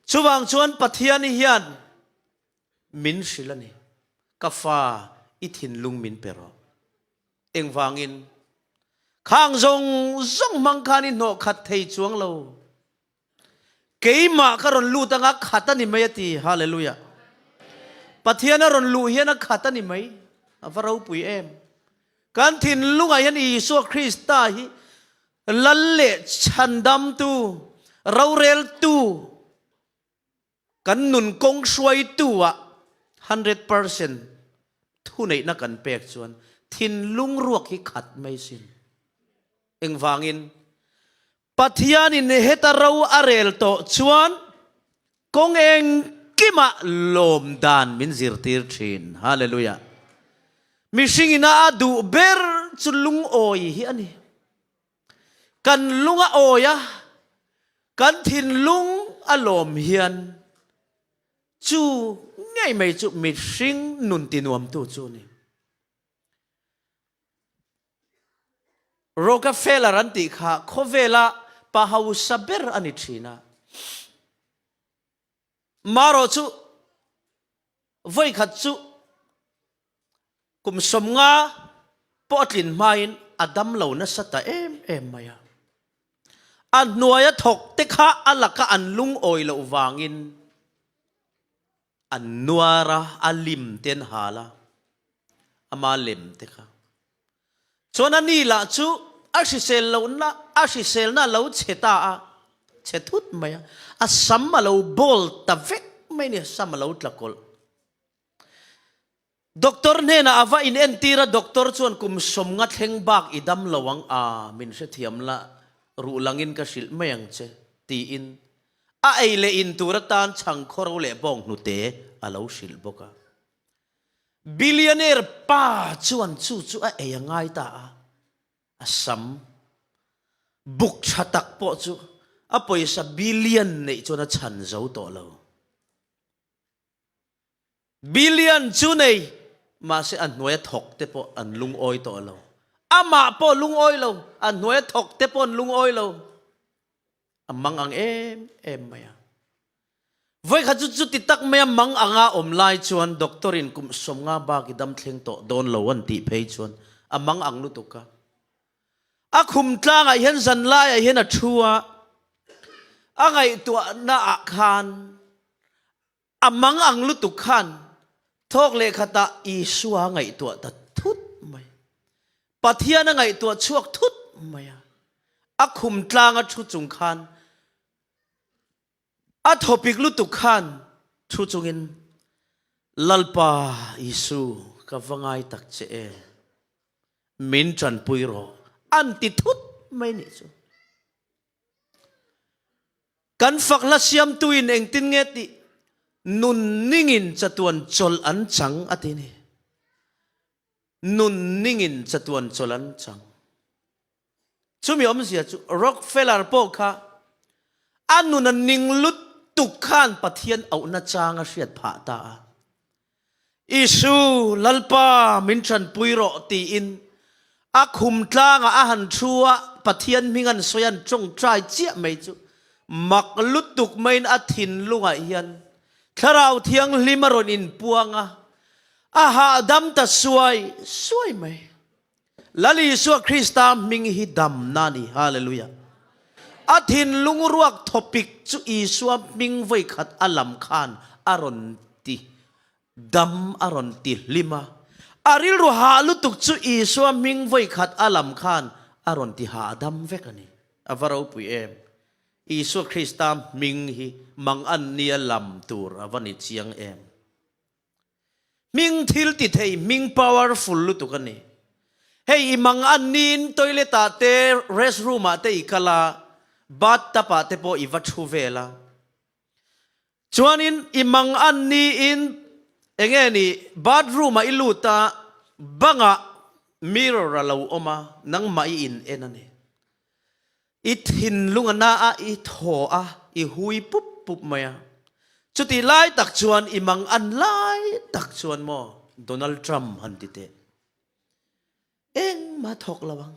chuwang chuan pathian hian min silani kafa I thin lung min pero engwangin khang zong zong mangkhanin no khat thei chuang lo keima karon lu tanga khatani mayati hallelujah pathian ron lu hian khatani mai avarau pui em kan thin lunga hian Isu Krista hi lalle chandam tu raurel tu kan nun kong suai tu a 100% thu nei na kan pek chuan thin lung ruak hi khat mai sin engwangin pathianin hetaro arel to chuan kong eng kima lom dan min zirtir thin hallelujah mishingina adu ber chulung oi hi ani kan lunga oya kan thin lung alom hian chu ngai mai chu mishing nun tinuam tu chu ni Rockefeller anti kha khovela pahau saber ani thina maro chu voi khat chu kum somnga potlin main adam lo na sata em maya an noya thok te kha alaka an lung oi lo wangin an nuara alim ten hala ama lem te kha chona ni la chu ashisel na lo cheta a chetut maya a samma lo bol ta vek mai ni samma lo tlakol doctor ne na ava in entira doctor chuan kum som nga thleng bak idam lawang a min se thiam la ru langin ka sil mayang che ti in a eile in turatan chang khoro le bong nu te a lo sil boka billionaire pa chuan chu a eyangai ta a asam buk chatak po chu a poisa billion nei chona chan zo to lo billion chu nei ma se an noya thok te po an lung oi to lo ama po lung oi lo an noya thok te po lung oi lo amang ang em maya voi kha chu ti tak me mang anga om lai chuan doctorin kum som nga ba ki dam thleng to don lo an ti phei chuan amang ang lu tuka a khum tlang a hian zan lai a hian a thua angai tu na a khan amang ang lu tu khan thok le khata isua ngai tu ta thut mai pathian ngai tu chuak thut mai a khum tlang a thu chung khan a topic lu tu khan thu chungin lalpa isu ka vangai tak che min chan puiro an ti thut mai ni chu kan fakla siam tuin eng tin nge ti nun ningin chatuan chol an chang atini nun ningin chatuan chol an chang chumi om sia chu Rockefeller po kha anu na ning lut tu khan pathian au na changa hriat pha ta isu lalpa min chan puiro ti in a khum tlanga a han thua pathian mingan soyan chong trai chia mai chu mak lutuk main a thin lunga hian tharau thiang limaron in puanga a ha dam ta suai mai lali su Krista ming hi dam nani hallelujah a thin lunguruak topic chu isua ming voi khat alam khan aron ti dam aron ti lima aril ru ha lutuk chu isua ming voi khat alam khan aron ti ha dam vekani avarau pui em isu Krista ming hi mang an nia lam tur avani chiang em ming thil ti thei ming powerful lutukani hey mang an nin toilet te restroom te ikala bat tapa te po ivathu vela chuanin imang an ni in engeni bathroom iluta banga mirror alo oma nang mai in enani ithin lungana a I tho a I hui pup pup maya chuti lai tak chuan imang an lai tak chuan mo Donald Trump hantite eng ma thok lawang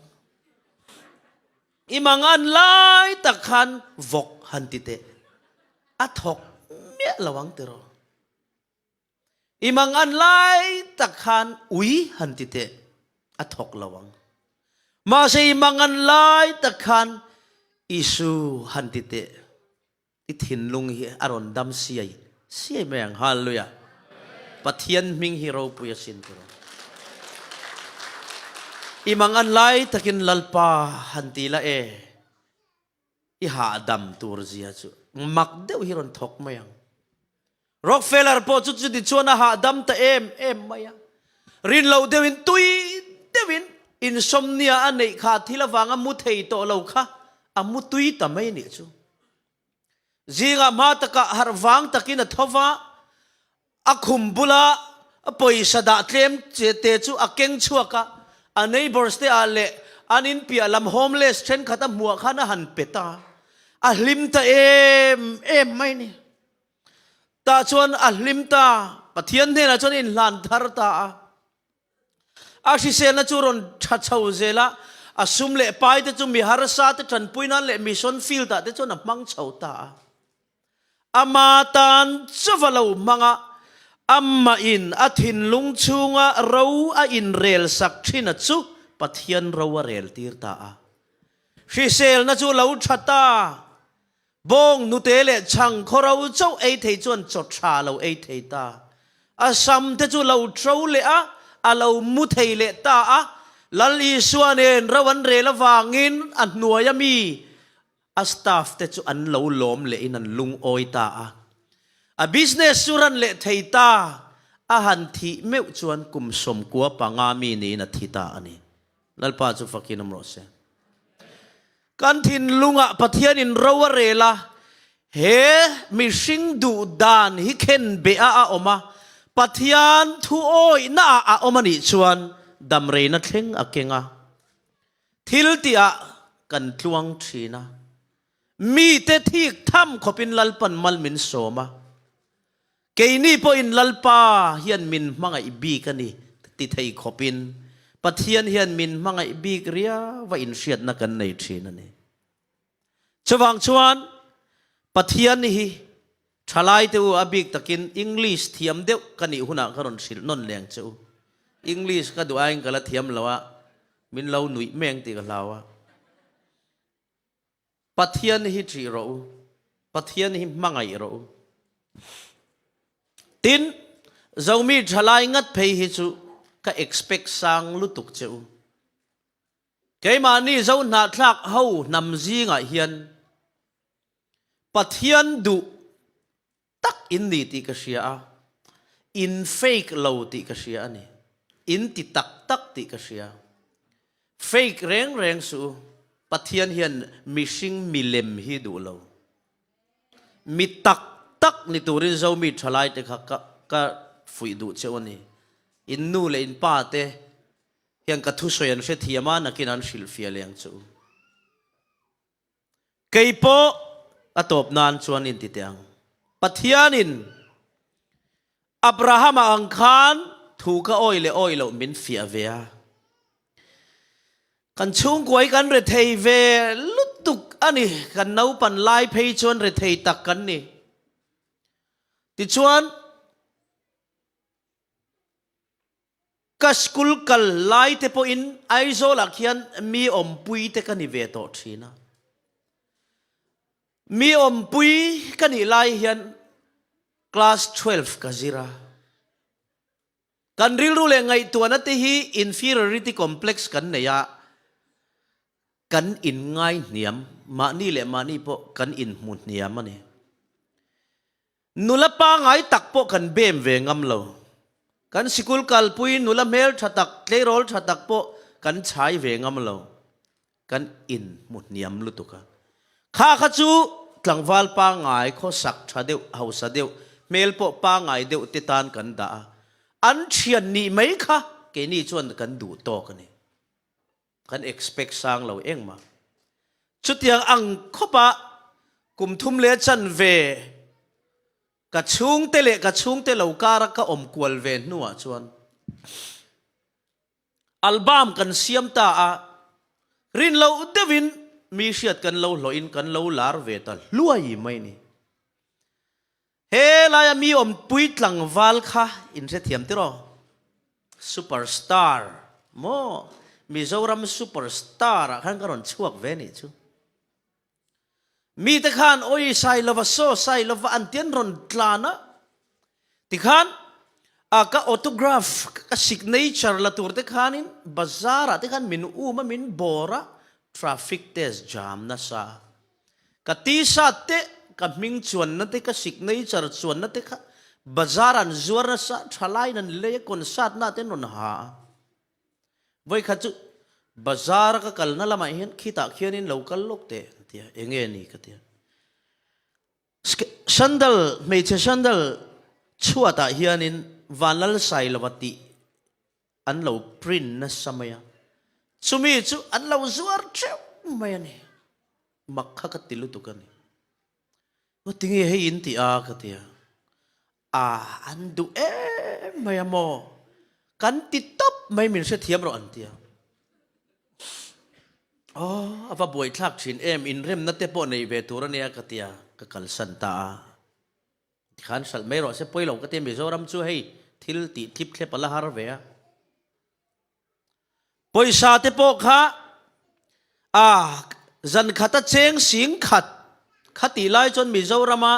imang an lai tak khan vok hantite a thok me lawang tero imang an lai tak khan ui hantite a thok lawang ma se imang an lai tak khan isu hantite ithin lung hi aron dam siai meng hallelujah pathian ming hero puya sin tero imang an lai takin lalpa hantila iha dam tur zia chu mak deu hiron thok mayang Rockefeller po chu di chuana ha dam ta em maya rin lo dewin tui dewin insomnia anei kha thilawanga mu thei to lo kha amu tui ta mai ni chu ziga ma taka harwang takin thova akhumbula poisa da tlem chete chu akeng chuaka a neighbors te ale anin pia lam homeless chen khata muwa khana han peta a hlim ta em mai ni ta chuan a hlim ta pathian ne na chuan in lan thar ta a si se na chu ron tha chau zela a sum le pai te chu mi har sa te tran puinan le mission field ta te chuan a mang chau ta ama tan chawalo manga amma in athin lung chunga ro a in rel sak thina chu pathian ro a rel tir ta a hrisel na chu lo thata bong nutele chang khorau chau ei thei chuan chot tha lo ei thei ta asam te chu lo tro le a alo mu thei le ta a lali suanen rawan re lawangin an nuayami a staff te chu an lo lom le in an lung oi ta a business suran le theita a han thi meu chuan kum som kwa pangami ni na thita ani lalpa chu fakinam rose kan thin lunga pathian in rawa rela he mi sing du dan hi khen be a oma pathian thu oi na a oma ni chuan dam re na thleng akenga thil tia kan tluang thina mi te thik tham khopin lalpan malmin soma keini po in lalpa hian min mangai bi kani ti thei khopin pathian hian min mangai bi ria wa in hriat na kan nei thin ani chawang chuan pathian hi ทลายตัวอบิกตะกินอังกฤษเทียมเดียวกันนี่หุ่นกระรอนสิลนนแรงเจ้าอังกฤษก็ดูไอ้กันละเทียมแล้วว่ามินเราหนุ่ยแมงตีกันเราว่าปัทยานฮิจีเราปัทยานฮิมังไงเราตินเจ้ามีทลายงัดเพย์ฮิจูก็ expect สังลุตุกเจ้าแกมานี่เจ้าหน้าทักเฮานำจีงเฮียนปัทยานดูตักอินดีติกเสียอินเฟกเหลาติกเสียนี่อินติตักติกเสียเฟกแรงสูปัทยานเฮียนมิชิงมิเลมฮิดูเหลามิตักนี่ตัวเรื่องเจ้ามีทลายแต่ก็ฟุยดูเจ้านี่อินนูเลยอินป้าเตเฮียนกัทุสยันเสียทียมานักินันสิลฟิอาเลียงเจ้าเกยโปอตบนานชวนอินติเตียงปัทยานินอับราฮัมอังคารถูกอ้อยเลมินฟิอาเวียกันชุ่งกวยกันเรทเวลุตุกอันนี้กันน้าปันไล่เพย์ชวนเรทตักกันนี่ติชวนกัสกุลกัลไล่เทปอินไอโซลักยันมีอมปุยเทกันนี่เวทอชีนะมีอมปุยกันนี่ไล่ยันคลาส12กัจิระกันริลรู้เลยไงตัวนั้นที่ inferiority complex กันเนี่ยกันอินไงเนียมมานี่แหละมานี่พอกันอินมุดเนียมมันนี่นุลปางไงตักพอกันเบ่มเวงำเรากันสกุลกัลปุยนุลเมลชะตักเลโรลชะตักพอกันใช้เวงำเรากันอินมุดเนียมลุตุกะข้าขจูกลางวัลปางไงข้อสักชาเดียวเฮาสเดียวเมลพอปางไงเดียวติดตานกันด่าอันเชียนนี่ไหมคะแกนี่ชวนกันดูโตกันนี่กัน expect สร้างเราเองมาชุดอย่างอังคบะกุมทุ่มเลชันเวกัดชุงเตเลกัดชุงเตลาการะก็อมกวลเวนัวชวนอัลบั้มกันเสียมตารินเราอุดวินมีเสียดกันเราลอยกันเราลาร์เวตัลลุยไม่นี่เฮลายมีอมปุยตลังวัลค่ะอินเสถียมติรอซูเปอร์สตาร์โมมีเจ้ารัมซูเปอร์สตาร์ขันกระรอนช่วงเวนี่ชูมีแต่ขันโอ้ยใส่ลวาโซใส่ลวาอันเตียนรอนตลานะติขันก็ออโตกราฟก็ซิกเนเจอร์ละตัวติขันินบาซาร์ติขันมินอูมามินบอระทราฟิกเทสจามนะซาก็ตีสัตเตกับมิงชวนนั่นเองก็สิกเนเจอร์ชวนนั่นเองก็บาซารันจวนนั่นสัตทลายนั่นเลยคนสัตนั่นเองนนหาไว้ขัดจุบาซาร์ก็กัลนั่นละไม่เห็นขี้ตาเขียนินเรากัลลูกเตะเดียเองเงี้ยนี่ก็เดียชันเดลไม่ใช่ชันเดลชัวตาเฮียนินวันละใส่ละวัติอันเราปริ้นนั่นสมัยสุมีจุอันเราจวนเจ้าไม่เนี่ยมักขะกัดติลุตุกันนี่ว่าทิ้งให้อินที่ก็เดียอันดูไม่ยามอกันติดตับไม่มีเสียเทียมเราอันเดียว่าบวยทักชินอินเรมนัตเตปในเวทูรเนี่ยก็เดียก็กัลสันตาขันสัลไม่รอเสียป่วยเราก็เดียมิโซรัมช่วยให้ทิลติทิพย์เคลปละฮาร์เวียป่วยซาเตปกฮะจันขัดเชงสิงขัดตีไล่จนมิโซรามา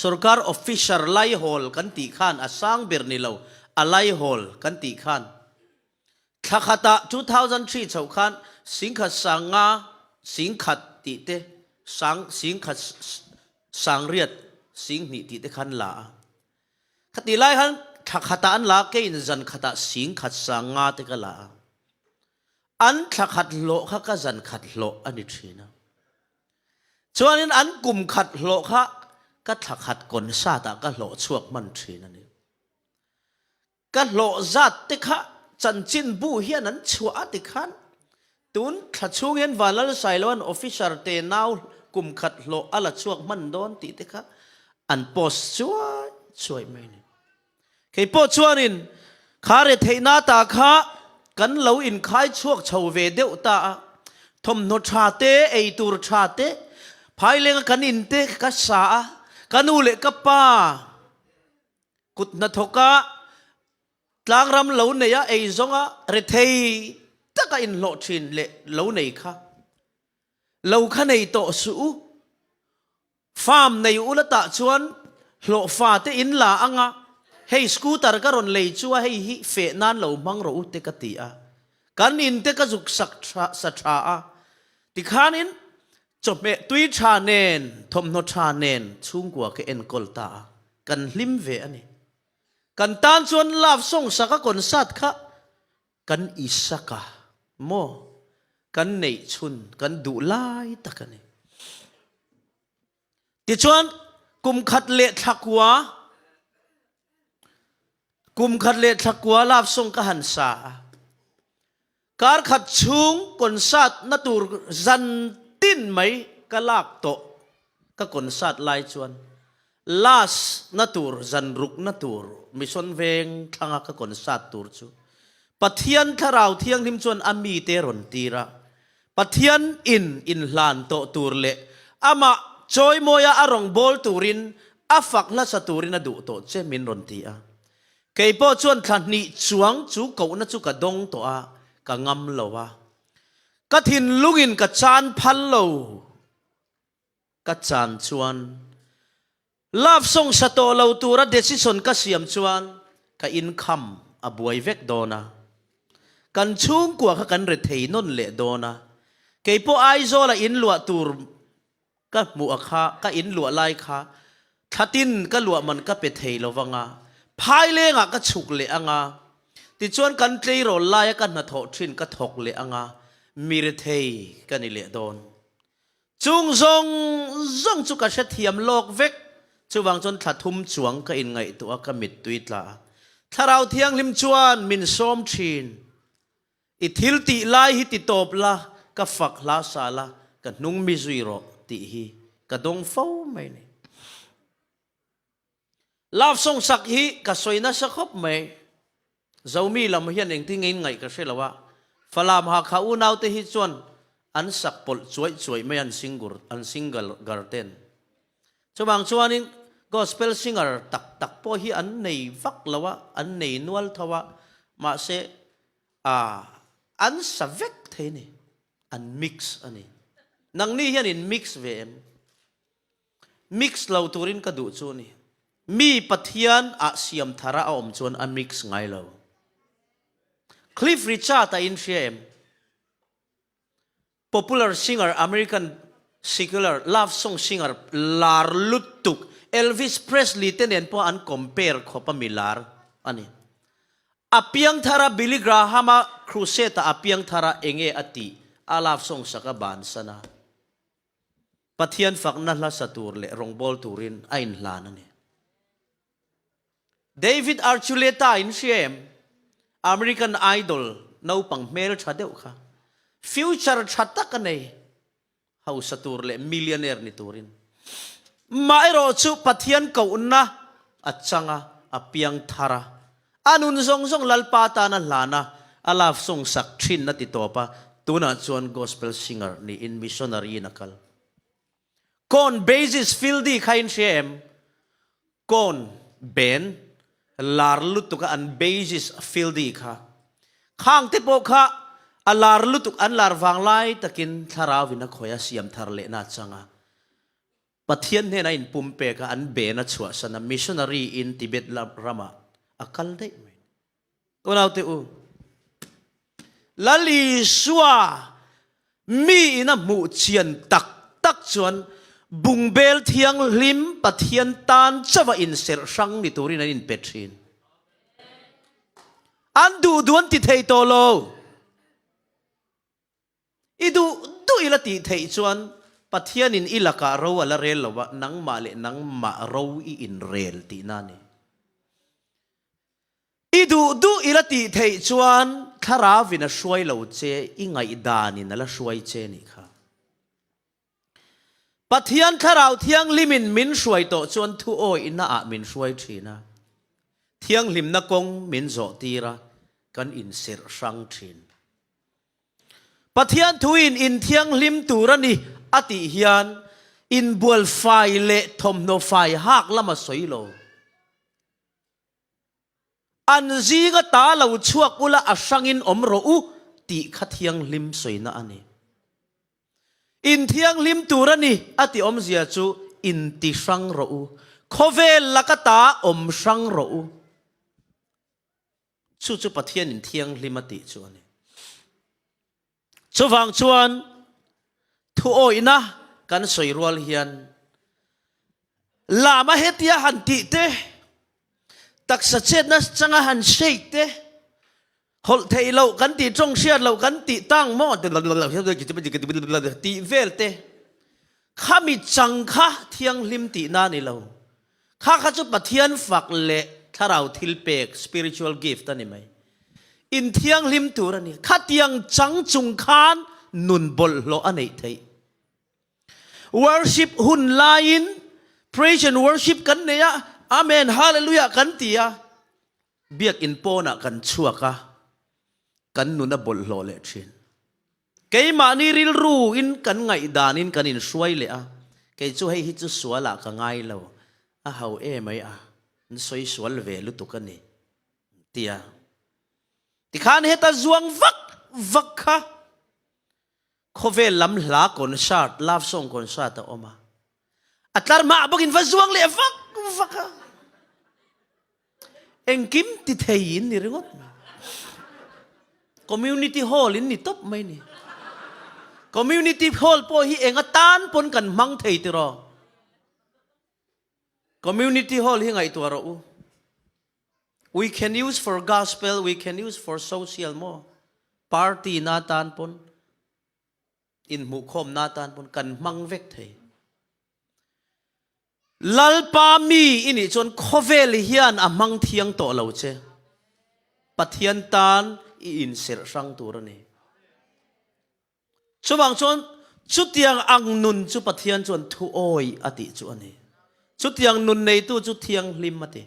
สุรการออฟฟิเชียลไล่ฮอลกันตีขันสังเบอร์นิลเอาไล่ฮอลกันตีขันขัดตา2003เจ้าขันสิงขัดสังสิงขัดตีเตสิงขัดสังเรียดสิงนี่ตีเตขันลาขัดตีไล่ขันขัดตาอันลาเกอินจันขัดสิงขัดสังเตกลาอันขัดโลข้าก็จันขัดโลอันนี้ทีนะส่วนนั้นอันกลุ่มขัดโลข้าก็ขัดกลซาตาก็โลช่วงมันทีนั่นเองก็โลจัดติข้าจันจินบูเฮียนั้นชัวติขันตุนขัดช่วงเห็นวันละใส่ล้วนออฟฟิเชียลเตนาวกลุ่มขัดโลอะไรช่วงมันโดนติข้าอันโพสช่วยไม่เนี่ยใครโพสช่วยนินข้าเรทนาตาข้ากันเราอินขายช่วงชาวเวเดวตาทมโนชาเตไอตูรชาเตภายเลงกันอินเตกัสสา kanu le ka pa kut na thoka tlang ram lo nei a ei zonga re thei taka in lo thin le lo nei kha lo kha nei to su farm nei ulata chuan lo fa te in la anga hei scooter ka ron lei chuwa hei hi fe nan lo mang ro te ka ti a kan in te ka juk sak sa tha a ti khan in chome tui tha nen thom no tha nen chung kwa ke en kol ta kan lim ve ani kan tan chuan love song saka kon sat kha kan isaka mo kan nei chun kan du lai takani ti chuan kum khat le thakwa love song ka han sa kar khat chung kon sat natur zan tin mai ka lak to ka kon sat lai chuan las natur zan ruk natur mission veng thanga ka kon sat tur chu pathian tharau thiang lim chuan ami te ron tira pathian in hlan to tur le ama choi moya arong bol turin afak la sa turin adu to che min ron ti a kei po chuan thlan ni chuang chu ko na chu ka dong to a ka ngam lo wa ka thin lungin ka chan phal lo ka chan chuan love song sa to lo tura decision ka siam chuan ka income abuai vek dona kan chung kwa ka kan re thei non le dona kei po ai zo la in lua tur ka mu akha ka in lua lai kha thatin ka lua man ka pe thei lo wanga phai le nga ka chuk le anga ti chuan kan tlei ro lai ka na tho thin ka thok le anga mir thei ka ni le don chung zong chu ka sha thiam lok vek chuwang chon thathum chuang ka in ngai tu ka mit tuitla tharau thiang lim chuan min som thin i thil ti lai hi ti top la ka fak la sala ka nung mi zui ro ti hi ka dong fo mai ni love song sak hi ka soina sa khop mai zomi lam hian eng ting ngai ka selawa falam ha kha u nau te hi chuan an sak pol chuai mai an single garden chuwang chuanin gospel singer tak po hi an nei vak lawa an nei nual thawa ma se an savek theini an mix ani nang ni hian in mix vem mix lo turin ka du chu ni mi pathian a siam thara a om chuan a mix ngai lo Cliff Richard in shame popular singer American secular love song singer lar lutuk Elvis Presley tenen po an compare khopa milar ani apiang thara Billy Graham crusade apiang thara enge ati a love song saka ban sana pathian fakna la satur le rongbol turin ain hlan ani David Archuleta in shame American Idol no pang mel chadeu kha future chatta kanai hau satur le millionaire ni turin mairo chu pathian ko unna achanga apiang thara anun zong lalpa ta na lana alaf song sak thin na ti topa tuna chuan gospel singer ni in missionary nakal kon basis fildi khain shem kon ben lar lutuk an basis fildi kha khang te po kha alar lutuk an lar wang lai takin tharawina khoya siam thar le na changa pathian ne na in pumpe ka an be na chua sana missionary in Tibet rama akal dei unaw te u lali suwa mi ina mu chian tak chuan bungbel thiang lim pathian tan chawa in ser sang ni turin in petrin an du duan ti thei to lo idu ila ti thei chuan pathian in ilaka ro ala rel lawa nang male nang ma ro I in rel ti nani idu ila ti thei chuan thara vina shwai lo che ingai dani nala shwai che ni kha pathian tharau thiang limin min shwai to chuan thu oi ina a min shwai thina thiang lim na kong min zo tira kan in ser sang thin pathian thuin in thiang lim turani ati hian in bual fai le thom no fai hak lama soilo an zinga ta lo chuak ula asangin omro u ti khathiang lim soina ani in thiang lim turani ati om zia chu in ti sang ro u khovel lakata om sang ro u chu pathian in thiang limati chu ani chuwang chuan thu oina kan soirwal hian lama hetia hanti te taksa chet na changa han sheik te hol thei lo kan ti trong siat lo kan ti tang mo ti vel te khami changkha thiang lim ti na ni lo kha chu pathian fak le tharau thil pek spiritual gift ani mai in thiang lim tur ani kha tiang chang chung khan nun bol lo anei thei worship hun lain praise and worship kan neya amen hallelujah kan tia biak in pona kan chuaka kan nuna bol lo le thin keima ni ril ru in kan ngai danin kan in suai le a ke chu hei hi chu suala ka ngai lo a hau e mai a n soi sual ve lu tu kan ni tia ti khan heta zuang vak kha khovel lam hla concert love song concert ta oma atlar ma bagin va zuang le vak engkim ti thein ni ringot community hall in ni top mai ni community hall po hi engatan pon kan mang thei ti ro community hall hi ngai tu ro we can use for gospel we can use for social mo party na tan pon in mu khom na tan pon kan mang vek thei lalpa mi ini chon khovel hian amang thiang to lo che pathian tan in ser sang tur ani chuwang chon chutiang ang nun chu pathian chon thu oi ati chu ani chutiang nun nei tu chu thiang lim ati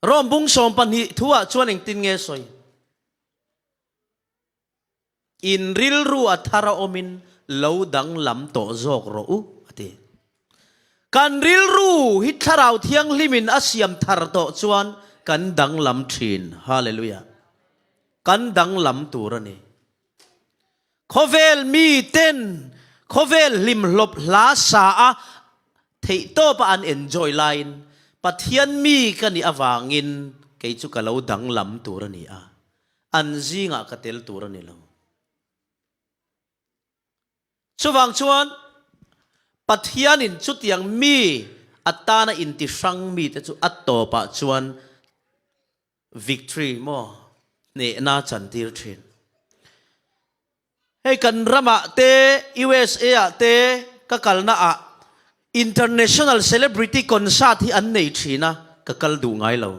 rom bung som pan hi thuwa chuan eng tin nge soi in ril ru athara omin lo dang lam to zok ro u ati kan ril ru hi tharau thiang limin asiam thar to chuan kan dang lam thin hallelujah kan dang lam turani khovel mi ten khovel lim lop la sa a thei to pa an enjoy line pathian mi kan i awangin ke chu ka lo dang lam turani a an zinga ka tel turani lo chuwang chuan pathian in chutiang mi atana in ti sang mi te chu atto pa chuan victory mo ne na chantir thin hey kan rama te USA te ka kalna a international celebrity concert hi an nei thina ka kal du ngai lo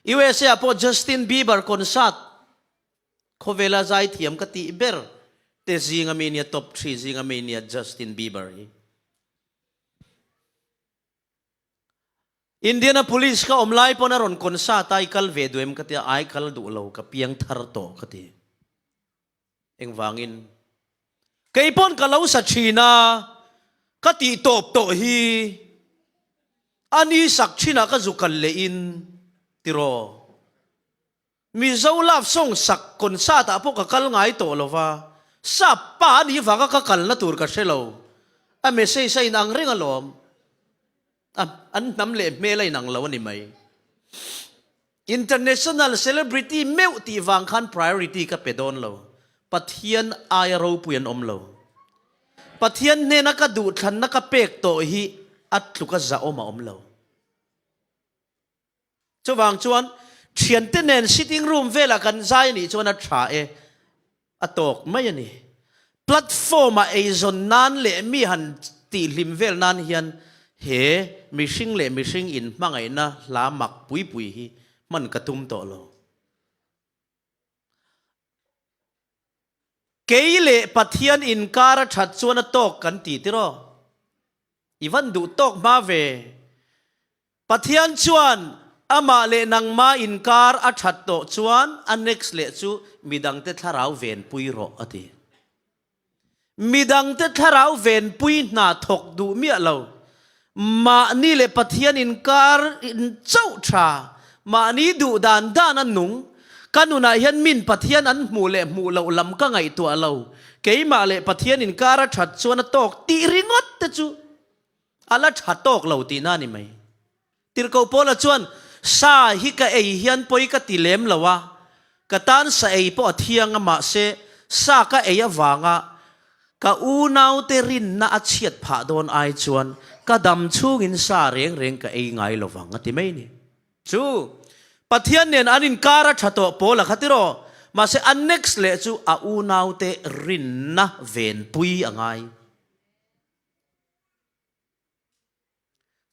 USA po Justin Bieber concert khovela zai thiam ka ti ber te zinga mania top 3 zinga mania Justin Bieber Indiana police ka omlai pona ron konsa tai kal ve duem ka tia ai kal du lo ka piang thar to ka ti eng wangin keipon ka lo sa china ka ti top to hi ani sak china ka zukal le in tiro mi zo love song sak konsa ta po ka kal ngai to lo wa sa pa ni wa ka kal na tur ka selo a me sei sai nang ring alom an nam le me lai nang lo ni mai international celebrity meu ti wang khan priority ka pedon lo pathian ai ro puan om lo pathian ne na ka du than na ka pek to hi at luka za oma om lo chuwang chuan thian te nen sitting room vela kan zai ni chuan a tha e atok mai ani platform a ezon nan le mi han ti lim vel nan hian he mishing le mishing in mangai na la mak pui hi man katum to lo keile pathian in kara that chuan tok kan ti tiro iwan du tok ma ve pathian chuan ama le nang ma in kar a that to chuan an next le chu midang te tharau ven pui ro ati มีดังเตทาราวเวนปุยนาถกดูเมียเรามานี่เลปะเทียนอินการอินเจ้าชามานี่ดูดานด้านันนุงกันอุณาเห็นมินปะเทียนอันหมู่เลหมู่เราลำก็ไงตัวเราเกี่ยมาเลปะเทียนอินการชัดชวนตอกตีริงอดเตจูอาลาชัดตอกเราตีน่านี่ไหมติรกปอละชวนซาฮิกะเอเฮียนปอยกะติเลมละวะกะตานสะเอปอเทียงมาเสซากะเอยาวางะกะอูนาวเตรินนาเฉียดผาโดนไอชวนกะดำชูกินซาเรียงเรียงกะเอไงละวังะติไม่นี่ชูปะเทียนเนี่ยอันนินการะชัดโตปอละขัติโรมาเสอัน next เลจูอาอูนาวเตรินนะเวนปุยอ่างไง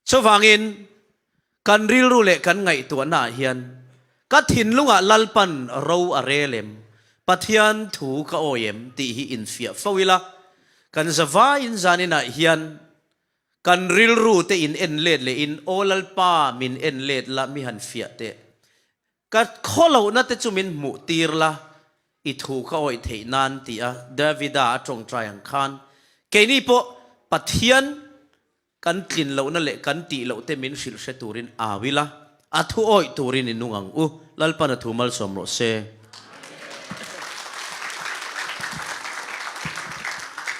ชวังอินกันริลรูเละกันไงตัวหน้าเฮียนกัดหินลุงอ่ะลัลปันเราอะเรเลมปะเทียนถูกโอเอ็มตีฮีอินเฟียฟวิละกันจะว่าอินจานินาเฮียนกันริลรูเตอินเอ็นเลดเลอินโอลัลปามินเอ็นเลดละมิฮันเฟียเตกัดข้อเรานัดจุมินมุตีร์ละอิถูกโอเทนันตีอะเดวิดาจงใจอังคารเกนี่ปะปะเทียนกันกลิ่นเหล่านั่นแหละกันตีเหล่าเตมินสิลเชตูรินอาวิละอัทุโอยตูรินนุงังลัลปานทูมัลสมโรเซ